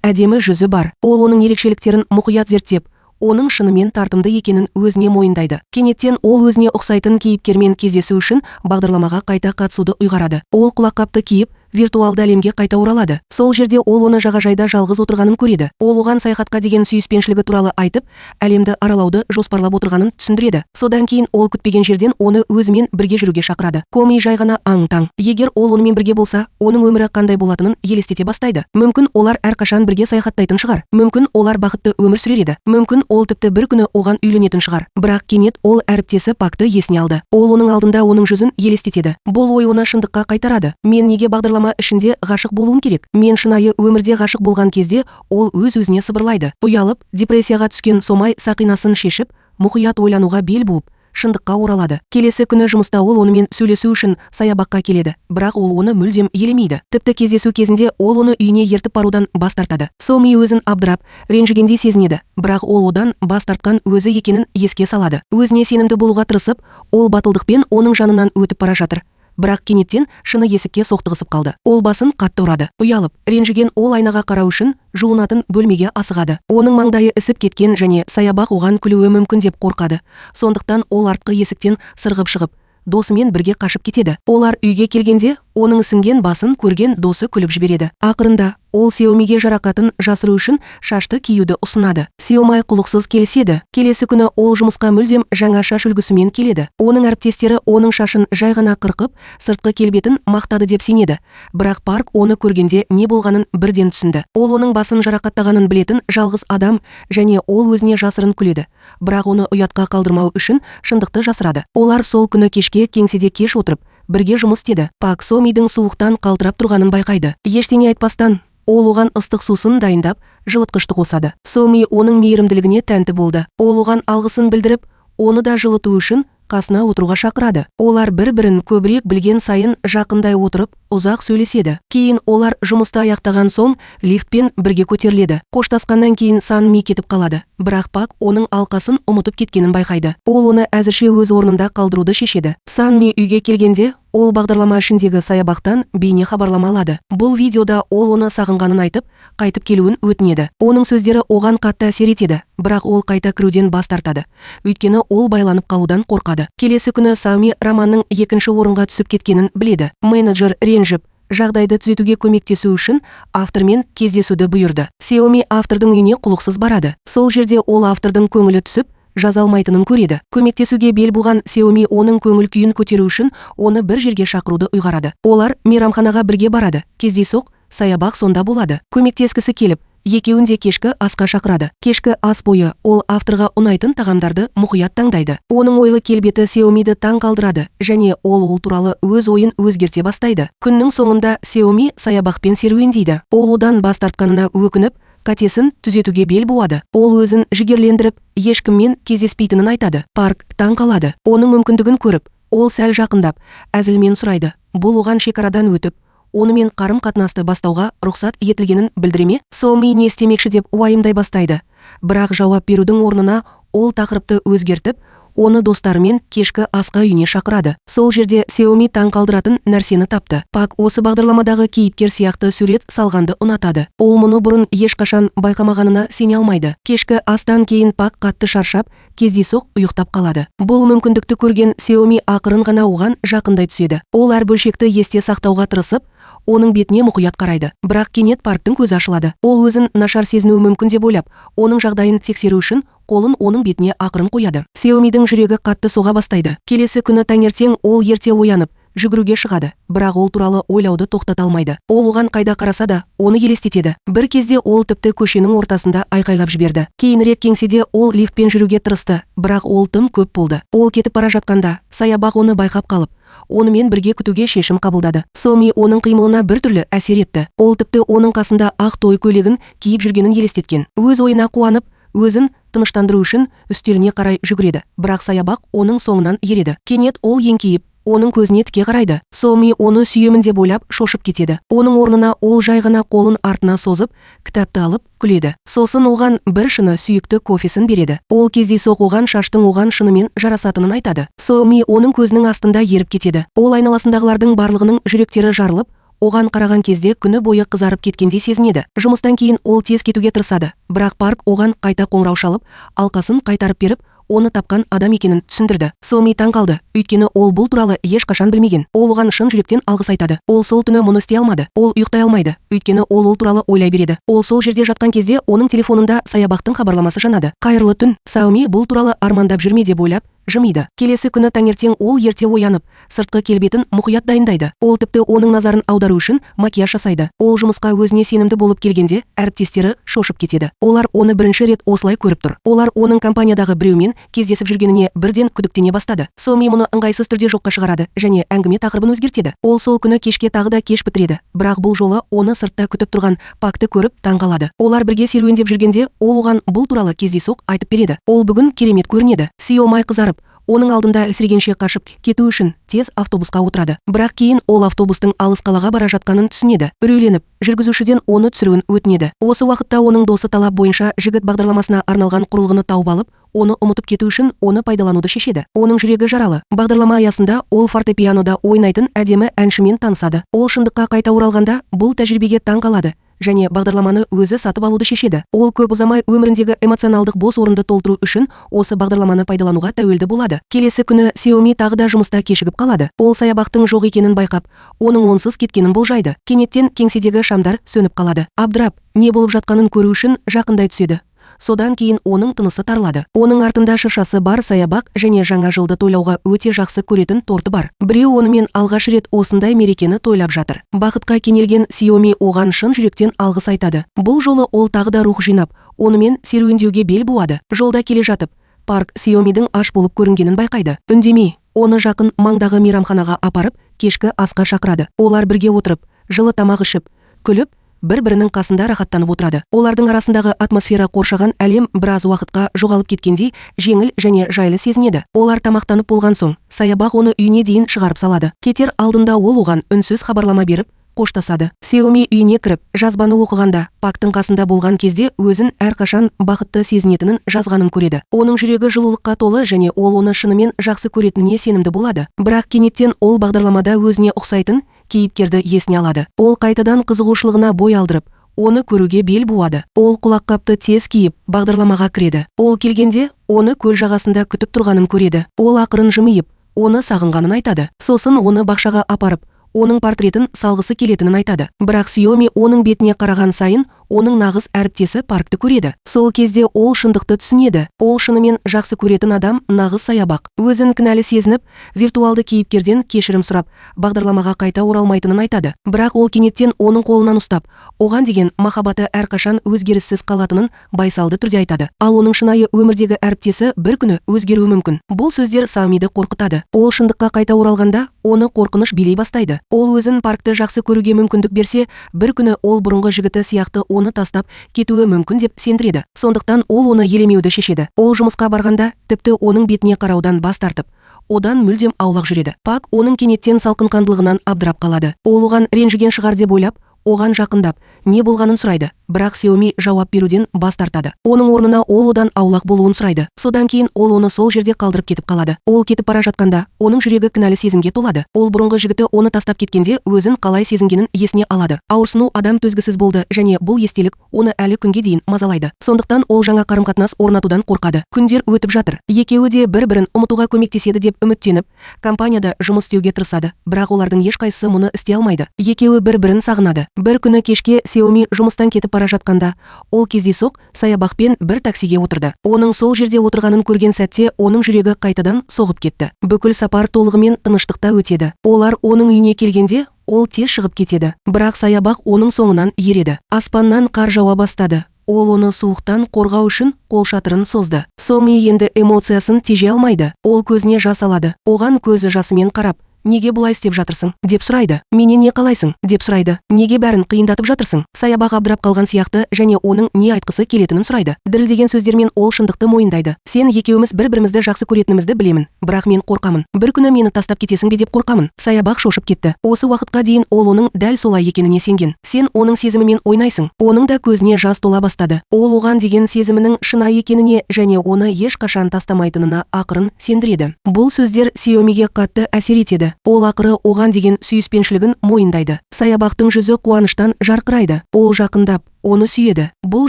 әдемі жүзі бар. Ол оның ерекшеліктерін мұқият зерттеп, оның шынымен тартымды екенін өзіне мойындайды. Кенеттен ол өзіне ұқсайтын кейіпкермен кездесу үшін бағдарламаға қайта қатысуды ұйғарады. Ол құлаққапты киіп, виртуалды әлемге қайта оралады. Сол жерде ол оны жағажайда жалғыз отырғанын көреді. Ол оған саяхатқа деген сүйіспеншілігі туралы айтып, әлемді аралауды жоспарлап отырғанын түсіндіреді. Содан кейін ол күтпеген жерден оны өзімен бірге жүруге шақырады. Коми жай ғана аң-таң. Егер ол онымен бірге болса, оның өмірі қандай болатынын елестете бастайды. Мүмкін олар әрқашан бірге саяхаттайтын шығар. Мүмкін олар бақытты өмір сүрер еді. Мүмкін ол тіпті бір күні оған үйленетін шығар. Бірақ кенет ол әріптесі Пакты есіне алды. Ол оның алдында оның жүзін елестетеді. Бұл ой оны шындыққа қайтарады. Мен неге бағдарлама ішінде ғашық болуым керек? Мен шынайы өмірде ғашық болған кезде ол өз-өзіне сыбырлайды. Ұялып, депрессияға түскен Сомай сақинасын шешіп, мұқият ойлануға бел буып, шындыққа оралады. Келесі күні жұмыста ол онымен сөйлесу үшін саябаққа келеді, бірақ ол оны мүлдем елемейді. Тіпті кездесу кезінде ол оны үйіне ертіп барудан бас тартады. Соми өзін абдырап, ренжігендей сезінеді, бірақ ол одан бас тартқан өзі екенін еске салады. Өзіне сенімді болуға тырысып, ол батылдықпен оның жанынан өтіп бара жатыр. Бірақ кенеттен шыны есікке соқтығысып қалды. Ол басын қатты ұрады. Ұялып, ренжіген ол айнаға қарау үшін жуынатын бөлмеге асығады. Оның маңдайы ісіп кеткен және саябақ оған күлуі мүмкін деп қорқады. Сондықтан ол артқы есіктен сырғып шығып, досымен бірге қашып кетеді. Олар үйге келгенде, оның ісінген басын көрген досы күліп жібереді. Ақырында ол Сеомиге жарақатын жасыру үшін шашты киюді ұсынады. Сеомай құлықсыз келіседі. Келесі күні ол жұмысқа мүлдем жаңа шаш үлгісімен келеді. Оның әріптестері оның шашын жай ғана қырқып, сыртқы келбетін мақтады деп сенеді. Бірақ Парк оны көргенде не болғанын бірден түсінді. Ол оның басын жарақаттағанын білетін жалғыз адам және ол өзіне жасырын күледі. Бірақ оны ұятқа қалдырмау үшін шындықты жасырады. Олар сол күні кешке кеңседе кеш отырып, бірге жұмыс істеді. Пак Сомидің суықтан қалтырап тұрғанын байқайды. Ештеңе айтпастан, ол оған ыстық сусын дайындап, жылытқышты қосады. Соми оның мейірімділігіне тәнті болды. Ол оған алғысын білдіріп, оны да жылыту үшін қасына отыруға шақырады. Олар бір-бірін көбірек білген сайын жақындай отырып, ұзақ сөйлеседі. Кейін олар жұмысты аяқтаған соң лифтпен бірге көтеріледі. Қоштасқаннан кейін Сан Ми кетіп қалады. Бірақ Пак оның алқасын ұмытып кеткенін байқайды. Ол оны әзірше өз орнында қалдыруды шешеді. Сан Ми үйге келгенде, ол бағдарлама ішіндегі саябақтан бейне хабарлама алады. Бұл видеода ол оны сағынғанын айтып, қайтып келуін өтінеді. Оның сөздері оған қатты әсер етеді, бірақ ол қайта кіруден бас тартады. Өйткені ол байланып қалудан қорқады. Келесі күні Сами романның екінші орынға түсіп кеткенін біледі. Менеджер ренжіп, жағдайды түзетуге көмектесу үшін автормен кездесуді бұйырды. Сеоми автордың үйіне құлықсыз барады. Сол жерде ол автордың көңілі түсіп, жаза алмайтынын көреді. Көмектесуге бел буған Сеоми оның көңіл күйін көтеру үшін оны бір жерге шақыруды ұйғарады. Олар мейрамханаға бірге барады. Кездейсоқ саябақ сонда болады. Көмектескісі келіп, екеуін де кешкі асқа шақырады. Кешкі ас бойы ол авторға ұнайтын тағамдарды мұқият таңдайды. Оның ойлы келбеті Сеомиді таң қалдырады және ол туралы өз ойын өзгерте бастайды. Күннің соңында Сеоми саябақпен серуендейді. Ол одан бас тартқанына өкініп, қатесін түзетуге бел буады. Ол өзін жігерлендіріп, ешкіммен кездеспейтінін айтады. Парк таң қалады. Оның мүмкіндігін көріп, ол сәл жақындап, әзілмен сұрайды. Бұл оған шекарадан өтіп, онымен қарым-қатынасты бастауға рұқсат етілгенін білдіреме? Соми не істемекші деп уайымдай бастайды. Бірақ жауап берудің орнына ол тақырыпты өзгертіп, оны достарымен кешкі асқа үйіне шақырады. Сол жерде Сеоми таң қалдыратын нәрсені тапты. Пак осы бағдарламадағы кейіпкер сияқты сурет салғанды ұнатады. Ол мұны бұрын ешқашан байқамағанына сене алмайды. Кешкі астан кейін Пак қатты шаршап, кездейсоқ ұйықтап қалады. Бұл мүмкіндікті көрген Сеоми ақырын ғана оған жақындай түседі. Ол әр бөлшекті есте сақтауға тырысып, оның бетіне мұқият қарайды. Бірақ кенет Парктың көзі ашылады. Ол өзін нашар сезінуі мүмкін деп ойлап, оның жағдайын тексеру үшін қолын оның бетіне ақырын қояды. Сеомидің жүрегі қатты соға бастайды. Келесі күні таңертең ол ерте оянып, жүгіруге шығады, бірақ ол туралы ойлауды тоқтата алмайды. Ол оған қайда қараса да, оны елестетеді. Бір кезде ол тіпті көшенің ортасында айқайлап жіберді. Кейінірек кеңседе ол лифтпен жүруге тырысты, бірақ ол тым көп болды. Ол кетіп бара жатқанда, саябақ оны байқап қалып, онымен бірге күтуге шешім қабылдады. Соми оның қимылына біртүрлі әсер етті. Ол тіпті оның қасында ақ той көйлегін киіп жүргенін елестеткен. Өз ойына қуанып, өзін тыныштандыру үшін үстеліне қарай жүгіреді, бірақ саябақ оның соңынан ереді. Кенет ол еңкейіп, оның көзіне тіке қарайды. Соми оны сүйемін деп ойлап шошып кетеді. Оның орнына ол жай ғана қолын артына созып, кітапты алып күледі. Сосын оған бір шыны сүйікті кофесін береді. Ол кездейсоқ оған шаштың оған шынымен жарасатынын айтады. Соми оның көзінің астында еріп кетеді. Ол айналасындағылардың барлығының жүректері жарылып, оған қараған кезде күні бойы қызарып кеткендей сезінеді. Жұмыстан кейін ол тез кетуге тырысады, бірақ Парк оған қайта қоңырау шалып, алқасын қайтарып беріп, оны тапқан адам екенін түсіндірді. Соми таң қалды, өйткені ол бұл туралы ешқашан білмеген. Ол оған шын жүректен алғыс айтады. Ол сол түні мұны істей алмады. Ол ұйықтай алмайды, өйткені ол туралы ойлай береді. Ол сол жерде жатқан кезде оның телефонында саябақтың хабарламасы жанады. Қайырлы түн, Саоми бұл туралы армандап жүрме деп ойлап жымиды. Келесі күні таңертең ол ерте оянып, сыртқы келбетін мұқият дайындайды. Ол тіпті оның назарын аудару үшін макияж жасайды. Ол жұмысқа өзіне сенімді болып келгенде, әріптестері шошып кетеді. Олар оны бірінші рет осылай көріп тұр. Олар оның компаниядағы біреумен кездесіп жүргеніне бірден күдіктене бастады. Соми мұны ыңғайсыз түрде жоққа шығарады және әңгіме тақырыбын өзгертеді. Ол сол күні кешке тағы да кеш бітіреді, бірақ бұл жолы оны сыртта күтіп тұрған Пакты көріп таң қалады. Олар бірге серуендеп жүргенде, ол оған бұл туралы кездейсоқ айтып береді. Ол бүгін керемет көрінеді. Сиомай қызарып, оның алдында әлсірегенше қашып кету үшін тез автобусқа отырады. Бірақ кейін ол автобустың алыс қалаға бара жатқанын түсінеді. Үрейленіп, жүргізушіден оны түсіруін өтінеді. Осы уақытта оның досы талап бойынша жігіт бағдарламасына арналған құрылғыны тауып алып, оны ұмытып кету үшін оны пайдалануды шешеді. Оның жүрегі жаралы. Бағдарлама аясында ол фортепианода ойнайтын әдемі әншімен танысады. Ол шындыққа қайта оралғанда бұл тәжірибеге таң қалады және бағдарламаны өзі сатып алуды шешеді. Ол көп ұзамай өміріндегі эмоционалдық бос орынды толтыру үшін осы бағдарламаны пайдалануға тәуелді болады. Келесі күні Сеоми тағы да жұмыста кешігіп қалады. Ол саябақтың жоқ екенін байқап, оның онсыз кеткенін болжайды. Кенеттен кеңседегі шамдар сөніп қалады. Абдырап, не болып жатқанын көру үшін жақындай түседі. Содан кейін оның тынысы тарылады. Оның артында шыршасы бар саябақ және жаңа жылды тойлауға өте жақсы көретін торты бар. Біреу онымен алғаш рет осындай мерекені тойлап жатыр. Бақытқа кенелген Сиоми оған шын жүректен алғыс айтады. Бұл жолы ол тағы да рух жинап, онымен серуендеуге бел буады. Жолда келе жатып, Парк Сиомидің аш болып көрінгенін байқайды. Үндемей, оны жақын маңдағы мейрамханаға апарып, кешкі асқа шақырады. Олар бірге отырып, жылы тамақ ішіп, күліп, бір-бірінің қасында рахаттанып отырады. Олардың арасындағы атмосфера қоршаған әлем біраз уақытқа жоғалып кеткендей, жеңіл және жайлы сезінеді. Олар тамақтанып болған соң, саябақ оны үйіне дейін шығарып салады. Кетер алдында ол оған үнсіз хабарлама беріп, қоштасады. Сеоми үйіне кіріп, жазбаны оқығанда, Пактың қасында болған кезде өзін әрқашан бақытты сезінетінін жазғанын көреді. Оның жүрегі жылулыққа толы және ол оны шынымен жақсы көретініне сенімді болады. Бірақ кенеттен ол бағдарламада өзіне ұқсайтын кейіпкерді есіне алады. Ол қайтадан қызығушылығына бой алдырып, оны көруге бел буады. Ол құлаққапты тез киіп, бағдарламаға кіреді. Ол келгенде, оны көл жағасында күтіп тұрғанын көреді. Ол ақырын жымиып, оны сағынғанын айтады. Сосын оны бақшаға апарып, оның портретін салғысы келетінін айтады. Бірақ Сиоми оның бетіне қараған сайын, оның нағыз әріптесі Паркты көреді. Сол кезде ол шындықты түсінеді. Ол шынымен жақсы көретін адам нағыз саябақ. Өзін кінәлі сезініп, виртуалды кейіпкерден кешірім сұрап, бағдарламаға қайта оралмайтынын айтады. Бірақ ол кенеттен оның қолынан ұстап, оған деген махаббаты әрқашан өзгеріссіз қалатынын байсалды түрде айтады. Ал оның шынайы өмірдегі әріптесі бір күні өзгеруі мүмкін. Бұл сөздер Саомиді қорқытады. Ол шындыққа қайта оралғанда, оны қорқыныш билей бастайды. Ол өзін Паркты жақсы көруге мүмкіндік берсе, бір күні ол бұрынғы жігіті сияқты оны тастап кетуі мүмкін деп сендіреді. Сондықтан ол оны елемеуді шешеді. Ол жұмысқа барғанда тіпті оның бетіне қараудан бас тартып, одан мүлдем аулақ жүреді. Пак оның кенеттен салқынқандылығынан абдырап қалады. Ол оған ренжіген шығар деп ойлап, оған жақындап, не болғанын сұрайды, бірақ Xiaomi жауап беруден бас тартады. Оның орнына ол одан аулақ болуын сұрайды. Содан кейін ол оны сол жерде қалдырып кетіп қалады. Ол кетіп бара жатқанда, оның жүрегі кінәлі сезімге толады. Ол бұрынғы жігіті оны тастап кеткенде өзін қалай сезінгенін есіне алады. Ауырсыну адам төзгісіз болды және бұл естелік оны әлі күнге дейін мазалайды. Сондықтан ол жаңа қарым-қатынас орнатудан қорқады. Күндер өтіп жатыр. Екеуі де бір-бірін ұмытуға көмектеседі деп үміттеніп, компанияда жұмыс істеуге тырысады, бірақ олардың ешқайсысы мұны істей алмайды. Екеуі бір-бірін сағынады. Бір күні кешке Xiaomi жұмыстан кетіп бара жатқанда, ол кездейсоқ саябақпен бір таксиге отырды. Оның сол жерде отырғанын көрген сәтте оның жүрегі қайтадан соғып кетті. Бүкіл сапар толығымен тыныштықта өтеді. Олар оның үйіне келгенде, ол тез шығып кетеді. Бірақ саябақ оның соңынан ереді. Аспаннан қар жауа бастады. Ол оны суықтан қорғау үшін қол шатырын созды. Xiaomi енді эмоциясын тежей алмайды. Ол көзіне жас алады. Оған көзі жасымен қарап, неге бұлай істеп жатырсың деп сұрайды. Менен не қалайсың деп сұрайды. Неге бәрін қиындатып жатырсың? Саябақ абдырап қалған сияқты және оның не айтқысы келетінін сұрайды. Дірілдеген сөздермен ол шындықты мойындайды. Сен екеуміз бір-бірімізді жақсы көретінімізді білемін, бірақ мен қорқамын. Бір күні мені тастап кетесің бе деп қорқамын. Саябақ шошып кетті. Осы уақытқа дейін ол оның дәл солай екеніне сенген. Сен оның сезімімен ойнайсың. Оның да көзіне жас тола бастады. Ол оған деген сезімінің шынайы екеніне және оны ешқашан тастамайтынына ақырын сендіреді. Бұл сөздер Xiaomiге қатты әсер етеді. Ол ақыры оған деген сүйіспеншілігін мойындайды. Саябақтың жүзі қуаныштан жарқырайды. Ол жақындап, оны сүйеді. Бұл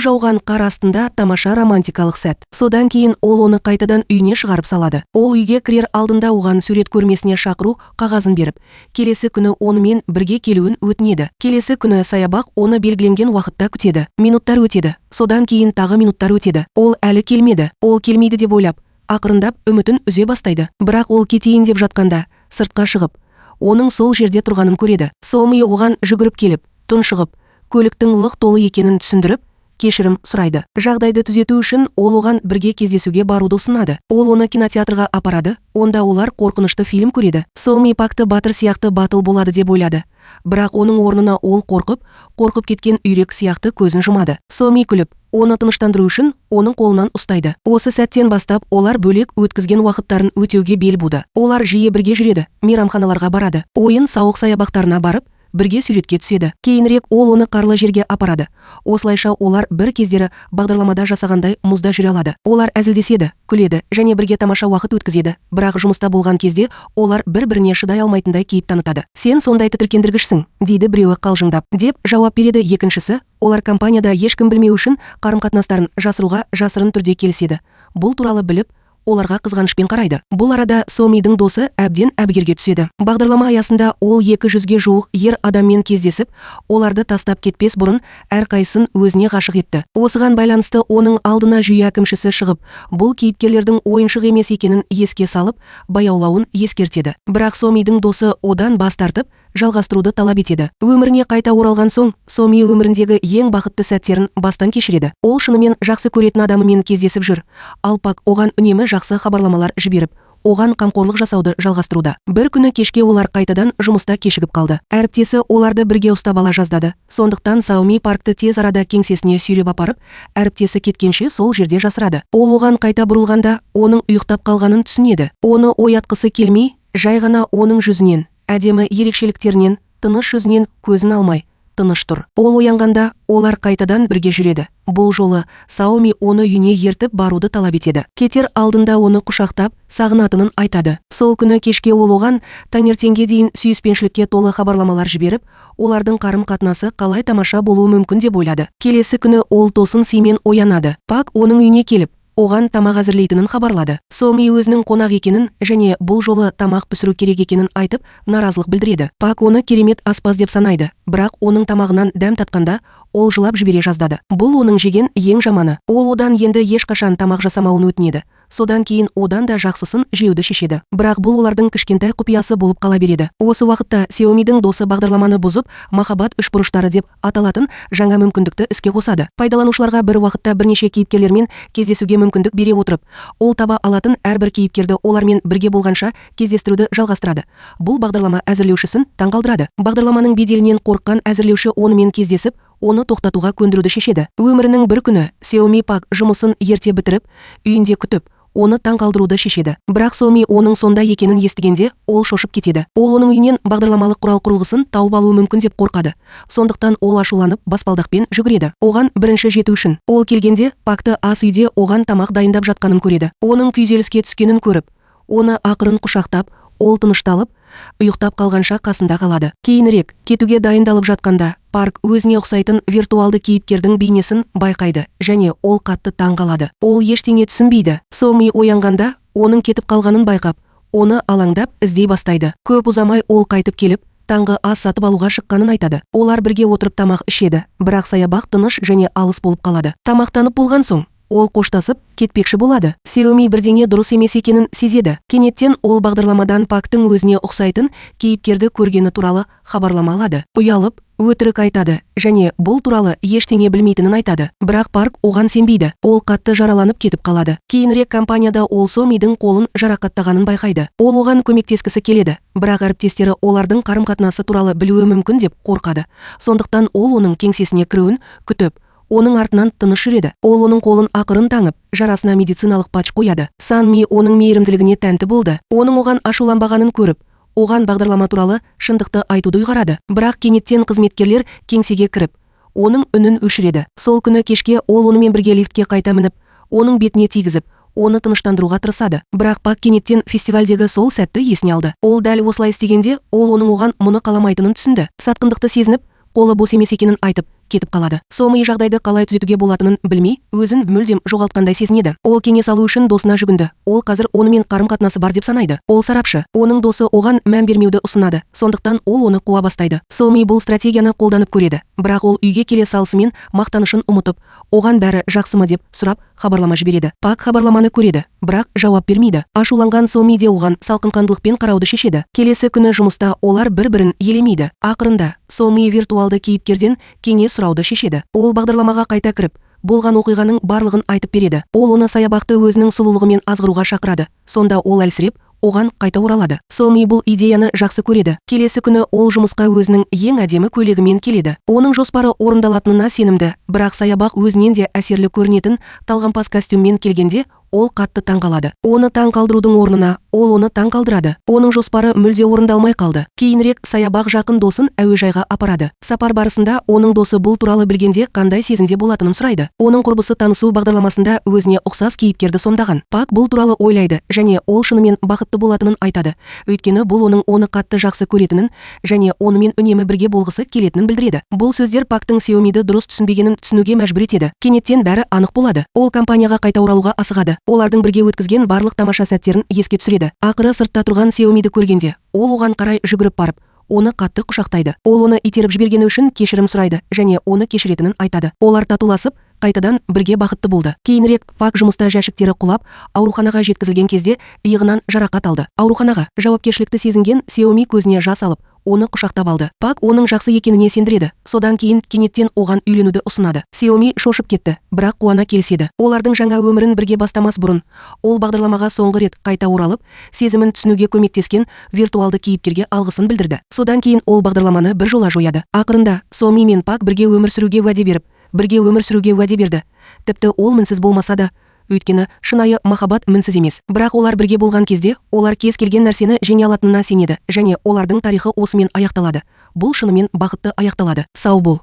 жауған қар астында тамаша романтикалық сәт. Содан кейін ол оны қайтадан үйіне шығарып салады. Ол үйге кірер алдында оған сурет көрмесіне шақыру қағазын беріп, келесі күні онымен бірге келуін өтінеді. Келесі күні саябақ оны белгіленген уақытта күтеді. Минуттар өтеді. Содан кейін тағы минуттар өтеді. Ол әлі келмеді. Ол келмейді деп ойлап, ақырындап үмітін үзе бастайды. Бірақ ол кетейін деп жатқанда, сыртқа шығып, оның сол жерде тұрғанын көреді. Xiaomi оған жүгіріп келіп, тұншығып, көліктің лық толы екенін түсіндіріп, кешірім сұрайды. Жағдайды түзету үшін ол оған бірге кездесуге баруды ұсынады. Ол оны кинотеатрға апарады, онда олар қорқынышты фильм көреді. Xiaomi Пакты батыр сияқты батыл болады деп ойлады. Бірақ оның орнына ол қорқып кеткен үйрек сияқты көзін жұмады. Xiaomi күліп, оны тыныштандыру үшін оның қолынан ұстайды. Осы сәттен бастап олар бөлек өткізген уақыттарын өтеуге бел буды. Олар жиі бірге жүреді, мейрамханаларға барады, ойын-сауық саябақтарына барып, бірге суретке түседі. Кейінірек ол оны қарлы жерге апарады. Осылайша олар бір кездері бағдарламада жасағандай мұзда жүре алады. Олар әзілдеседі, күледі және бірге тамаша уақыт өткізеді. Бірақ жұмыста болған кезде олар бір-біріне шыдай алмайтындай кейіп танытады. Сен сондай тітіркендіргішсің, дейді біреуі қалжыңдап. Деп жауап береді екіншісі. Олар компанияда ешкім білмеу үшін қарым-қатынастарын жасыруға жасырын түрде келіседі. Бұл туралы біліп, оларға қызғанышпен қарайды. Бұл арада Xiaomiдің досы әбден әбігерге түседі. Бағдарлама аясында ол 200-ге жуық ер адаммен кездесіп, оларды тастап кетпес бұрын әрқайсысын өзіне ғашық етті. Осыған байланысты оның алдына жүйе әкімшісі шығып, бұл кейіпкерлердің ойыншық емес екенін еске салып, баяулауын ескертеді. Бірақ Xiaomiдің досы одан бас тартып, жалғастыруды талап етеді. Өміріне қайта оралған соң, Xiaomi өміріндегі ең бақытты сәттерін бастан кешіреді. Ол шынымен жақсы көретін адамымен кездесіп жүр. Ал Пак оған үнемі жақсы хабарламалар жіберіп, оған қамқорлық жасауды жалғастыруда. Бір күні кешке олар қайтадан жұмыста кешігіп қалды. Әріптесі оларды бірге ұстап ала жаздады. Сондықтан Xiaomi Паркты тез арада кеңсесіне сүйреп апарып, әріптесі кеткенше сол жерде жасырады. Ол оған қайта бұрылғанда, оның ұйықтап қалғанын түсінеді. Оны оятқысы келмей, жай ғана оның жүзінен, әдемі ерекшеліктерінен, тыныш жүзінен көзін алмай, тыныш тұр. Ол оянғанда, олар қайтадан бірге жүреді. Бұл жолы Xiaomi оны үйіне ертіп баруды талап етеді. Кетер алдында оны құшақтап, сағынатынын айтады. Сол күні кешке ол оған таңертеңге дейін сүйіспеншілікке толы хабарламалар жіберіп, олардың қарым-қатынасы қалай тамаша болуы мүмкін деп ойлады. Келесі күні ол тосын сыймен оянады. Пак оның үйіне келіп, оған тамақ әзірлейтінін хабарлады. Xiaomi өзінің қонақ екенін және бұл жолы тамақ пісіру керек екенін айтып, наразылық білдіреді. Пак оны керемет аспаз деп санайды, бірақ оның тамағынан дәм татқанда ол жылап жібере жаздады. Бұл оның жеген ең жаманы. Ол одан енді ешқашан тамақ жасамауын өтінеді. Содан кейін одан да жақсысын жеуді шешеді. Бірақ бұл олардың кішкентай құпиясы болып қала береді. Осы уақытта Xiaomiдің досы бағдарламаны бұзып, махаббат үшбұрыштары деп аталатын жаңа мүмкіндікті іске қосады. Пайдаланушыларға бір уақытта бірнеше кейіпкерлермен кездесуге мүмкіндік бере отырып, ол таба алатын әрбір кейіпкерді олармен бірге болғанша кездестіруді жалғастырады. Бұл бағдарлама әзірлеушісін таңғалдырады. Бағдарламаның беделінен қорыққан әзірлеуші онымен кездесіп, оны тоқтатуға көндіруді шешеді. Өмірінің бір күні Xiaomi Пак жұмысын ерте бітіріп, үйінде күтіп, оны таң қалдыруды шешеді. Бірақ Соми оның сонда екенін естігенде, ол шошып кетеді. Ол оның үйінен бағдарламалық құрал құрылғысын тауып алуы мүмкін деп қорқады. Сондықтан ол ашуланып баспалдақпен жүгіреді. Оған бірінші жету үшін. Ол келгенде Пакты ас үйде оған тамақ дайындап жатқанын көреді. Оның күйзеліске түскенін көріп, оны ақырын құшақтап, ол тынышталып, ұйықтап қалғанша қасында қалады. Кейінірек, кетуге дайындалып жатқанда, Парк өзіне ұқсайтын виртуалды кейіпкердің бейнесін байқайды және ол қатты таң қалады. Ол ештеңе түсінбейді. Соми оянғанда, оның кетіп қалғанын байқап, оны алаңдап іздей бастайды. Көп ұзамай ол қайтып келіп, таңғы ас сатып алуға шыққанын айтады. Олар бірге отырып тамақ ішеді, бірақ саябақ тыныш және алыс болып қалады. Тамақтанып болған соң, ол қоштасып, кетпекші болады. Сеоми бірдеңе дұрыс емес екенін сезеді. Кенеттен ол бағдарламадан Пактың өзіне ұқсайтын кейіпкерді көргені туралы хабарлама алады. Ұялып, өтірік айтады және бұл туралы ештеңе білмейтінін айтады. Бірақ Парк оған сенбейді. Ол қатты жараланып кетіп қалады. Кейінірек компанияда ол Сомидің қолын жарақаттағанын байқайды. Ол оған көмектескісі келеді, бірақ әріптестері олардың қарым-қатынасы туралы білуі мүмкін деп қорқады. Сондықтан ол оның кеңсесіне кіруін күтіп, оның артынан тыныш жүреді. Ол оның қолын ақырын таңып, жарасына медициналық патч қояды. Санми оның мейірімділігіне тәнті болды. Оның оған ашуланбағанын көріп, оған бағдарлама туралы шындықты айтуды ұйғарады. Бірақ кенеттен қызметкерлер кеңсеге кіріп, оның үнін өшіреді. Сол күні кешке ол онымен бірге лифтке қайта мініп, оның бетіне тигізіп, оны тыныштандыруға тырысады. Бірақ Пак кенеттен фестивальдегі сол сәтті есіне алды. Ол дәл осылай істегенде, ол оның оған мұны қаламайтынын түсінді. Сатқындықты сезініп, қолы бос емес екенін айтып, кетіп қалады. Соми жағдайды қалай түзетуге болатынын білмей, өзін мүлдем жоғалтқандай сезінеді. Ол кеңес алу үшін досына жүгінді. Ол қазір онымен қарым-қатынасы бар деп санайды. Ол сарапшы. Оның досы оған мән бермеуді ұсынады. Сондықтан ол оны қуа бастайды. Соми бұл стратегияны қолданып көреді. Бірақ ол үйге келе салысымен мақтанышын ұмытып, оған бәрі жақсымы деп сұрап хабарлама жібереді. Пак хабарламаны көреді, бірақ жауап бермейді. Ашуланған Соми де оған салқынқандылықпен қарауды шешеді. Келесі күні жұмыста олар бір-бірін елемейді. Ақырында Соми виртуалды кейіпкерден кеңес сұрауды шешеді. Ол бағдарламаға қайта кіріп, болған оқиғаның барлығын айтып береді. Ол оны саябақты өзінің сұлулығымен азғыруға шақырады. Сонда ол әлсіреп, оған қайта оралады. Соми бұл идеяны жақсы көреді. Келесі күні ол жұмысқа өзінің ең әдемі көйлегімен келеді. Оның жоспары орындалатынына сенімді, бірақ саябақ өзінен де әсерлі көрінетін талғампаз костюммен келгенде, ол қатты таң қалады. Оны таң қалдырудың орнына, ол оны таң қалдырады. Оның жоспары мүлде орындалмай қалды. Кейінірек саябақ жақын досын әуежайға апарады. Сапар барысында оның досы бұл туралы білгенде қандай сезімде болатынын сұрайды. Оның құрбысы танысу бағдарламасында өзіне ұқсас кейіпкерді сомдаған. Пак бұл туралы ойлайды және ол шынымен бақытты болатынын айтады. Өйткені бұл оның оны қатты жақсы көретінін және онымен үнемі бірге болғысы келетінін білдіреді. Бұл сөздер Пактың Сеомиді дұрыс түсінбегенін түсінуге мәжбүр етеді. Кенеттен бәрі анық болады. Ол компанияға қайта оралуға асығады. Олардың бірге өткізген барлық тамаша сәттерін еске түсіреді. Ақыры сыртта тұрған Сеомиді көргенде, ол оған қарай жүгіріп барып, оны қатты құшақтайды. Ол оны итеріп жібергені үшін кешірім сұрайды және оны кешіретінін айтады. Олар татуласып, қайтадан бірге бақытты болды. Кейінірек Пак жұмыста жәшіктері құлап, ауруханаға жеткізілген кезде иығынан жарақат алды. Ауруханаға жауапкершілікті сезінген Сеоми көзіне жас алып, оны құшақтап алды. Пак оның жақсы екеніне сендіреді. Содан кейін кенеттен оған үйленуді ұсынады. Сеоми шошып кетті, бірақ қуана келіседі. Олардың жаңа өмірін бірге бастамас бұрын, ол бағдарламаға соңғы рет қайта оралып, сезімін түсінуге көмектескен виртуалды кейіпкерге алғысын білдірді. Содан кейін ол бағдарламаны біржола жояды. Ақырында Соми мен Пак бірге өмір сүруге уәде беріп, бірге өмір сүруге уәде берді. Тіпті ол мінсіз болмаса да, өйткені шынайы махаббат мінсіз емес. Бірақ олар бірге болған кезде, олар кез келген нәрсені жеңе алатынына сенеді және олардың тарихы осымен аяқталады. Бұл шынымен бақытты аяқталады. Сау бол.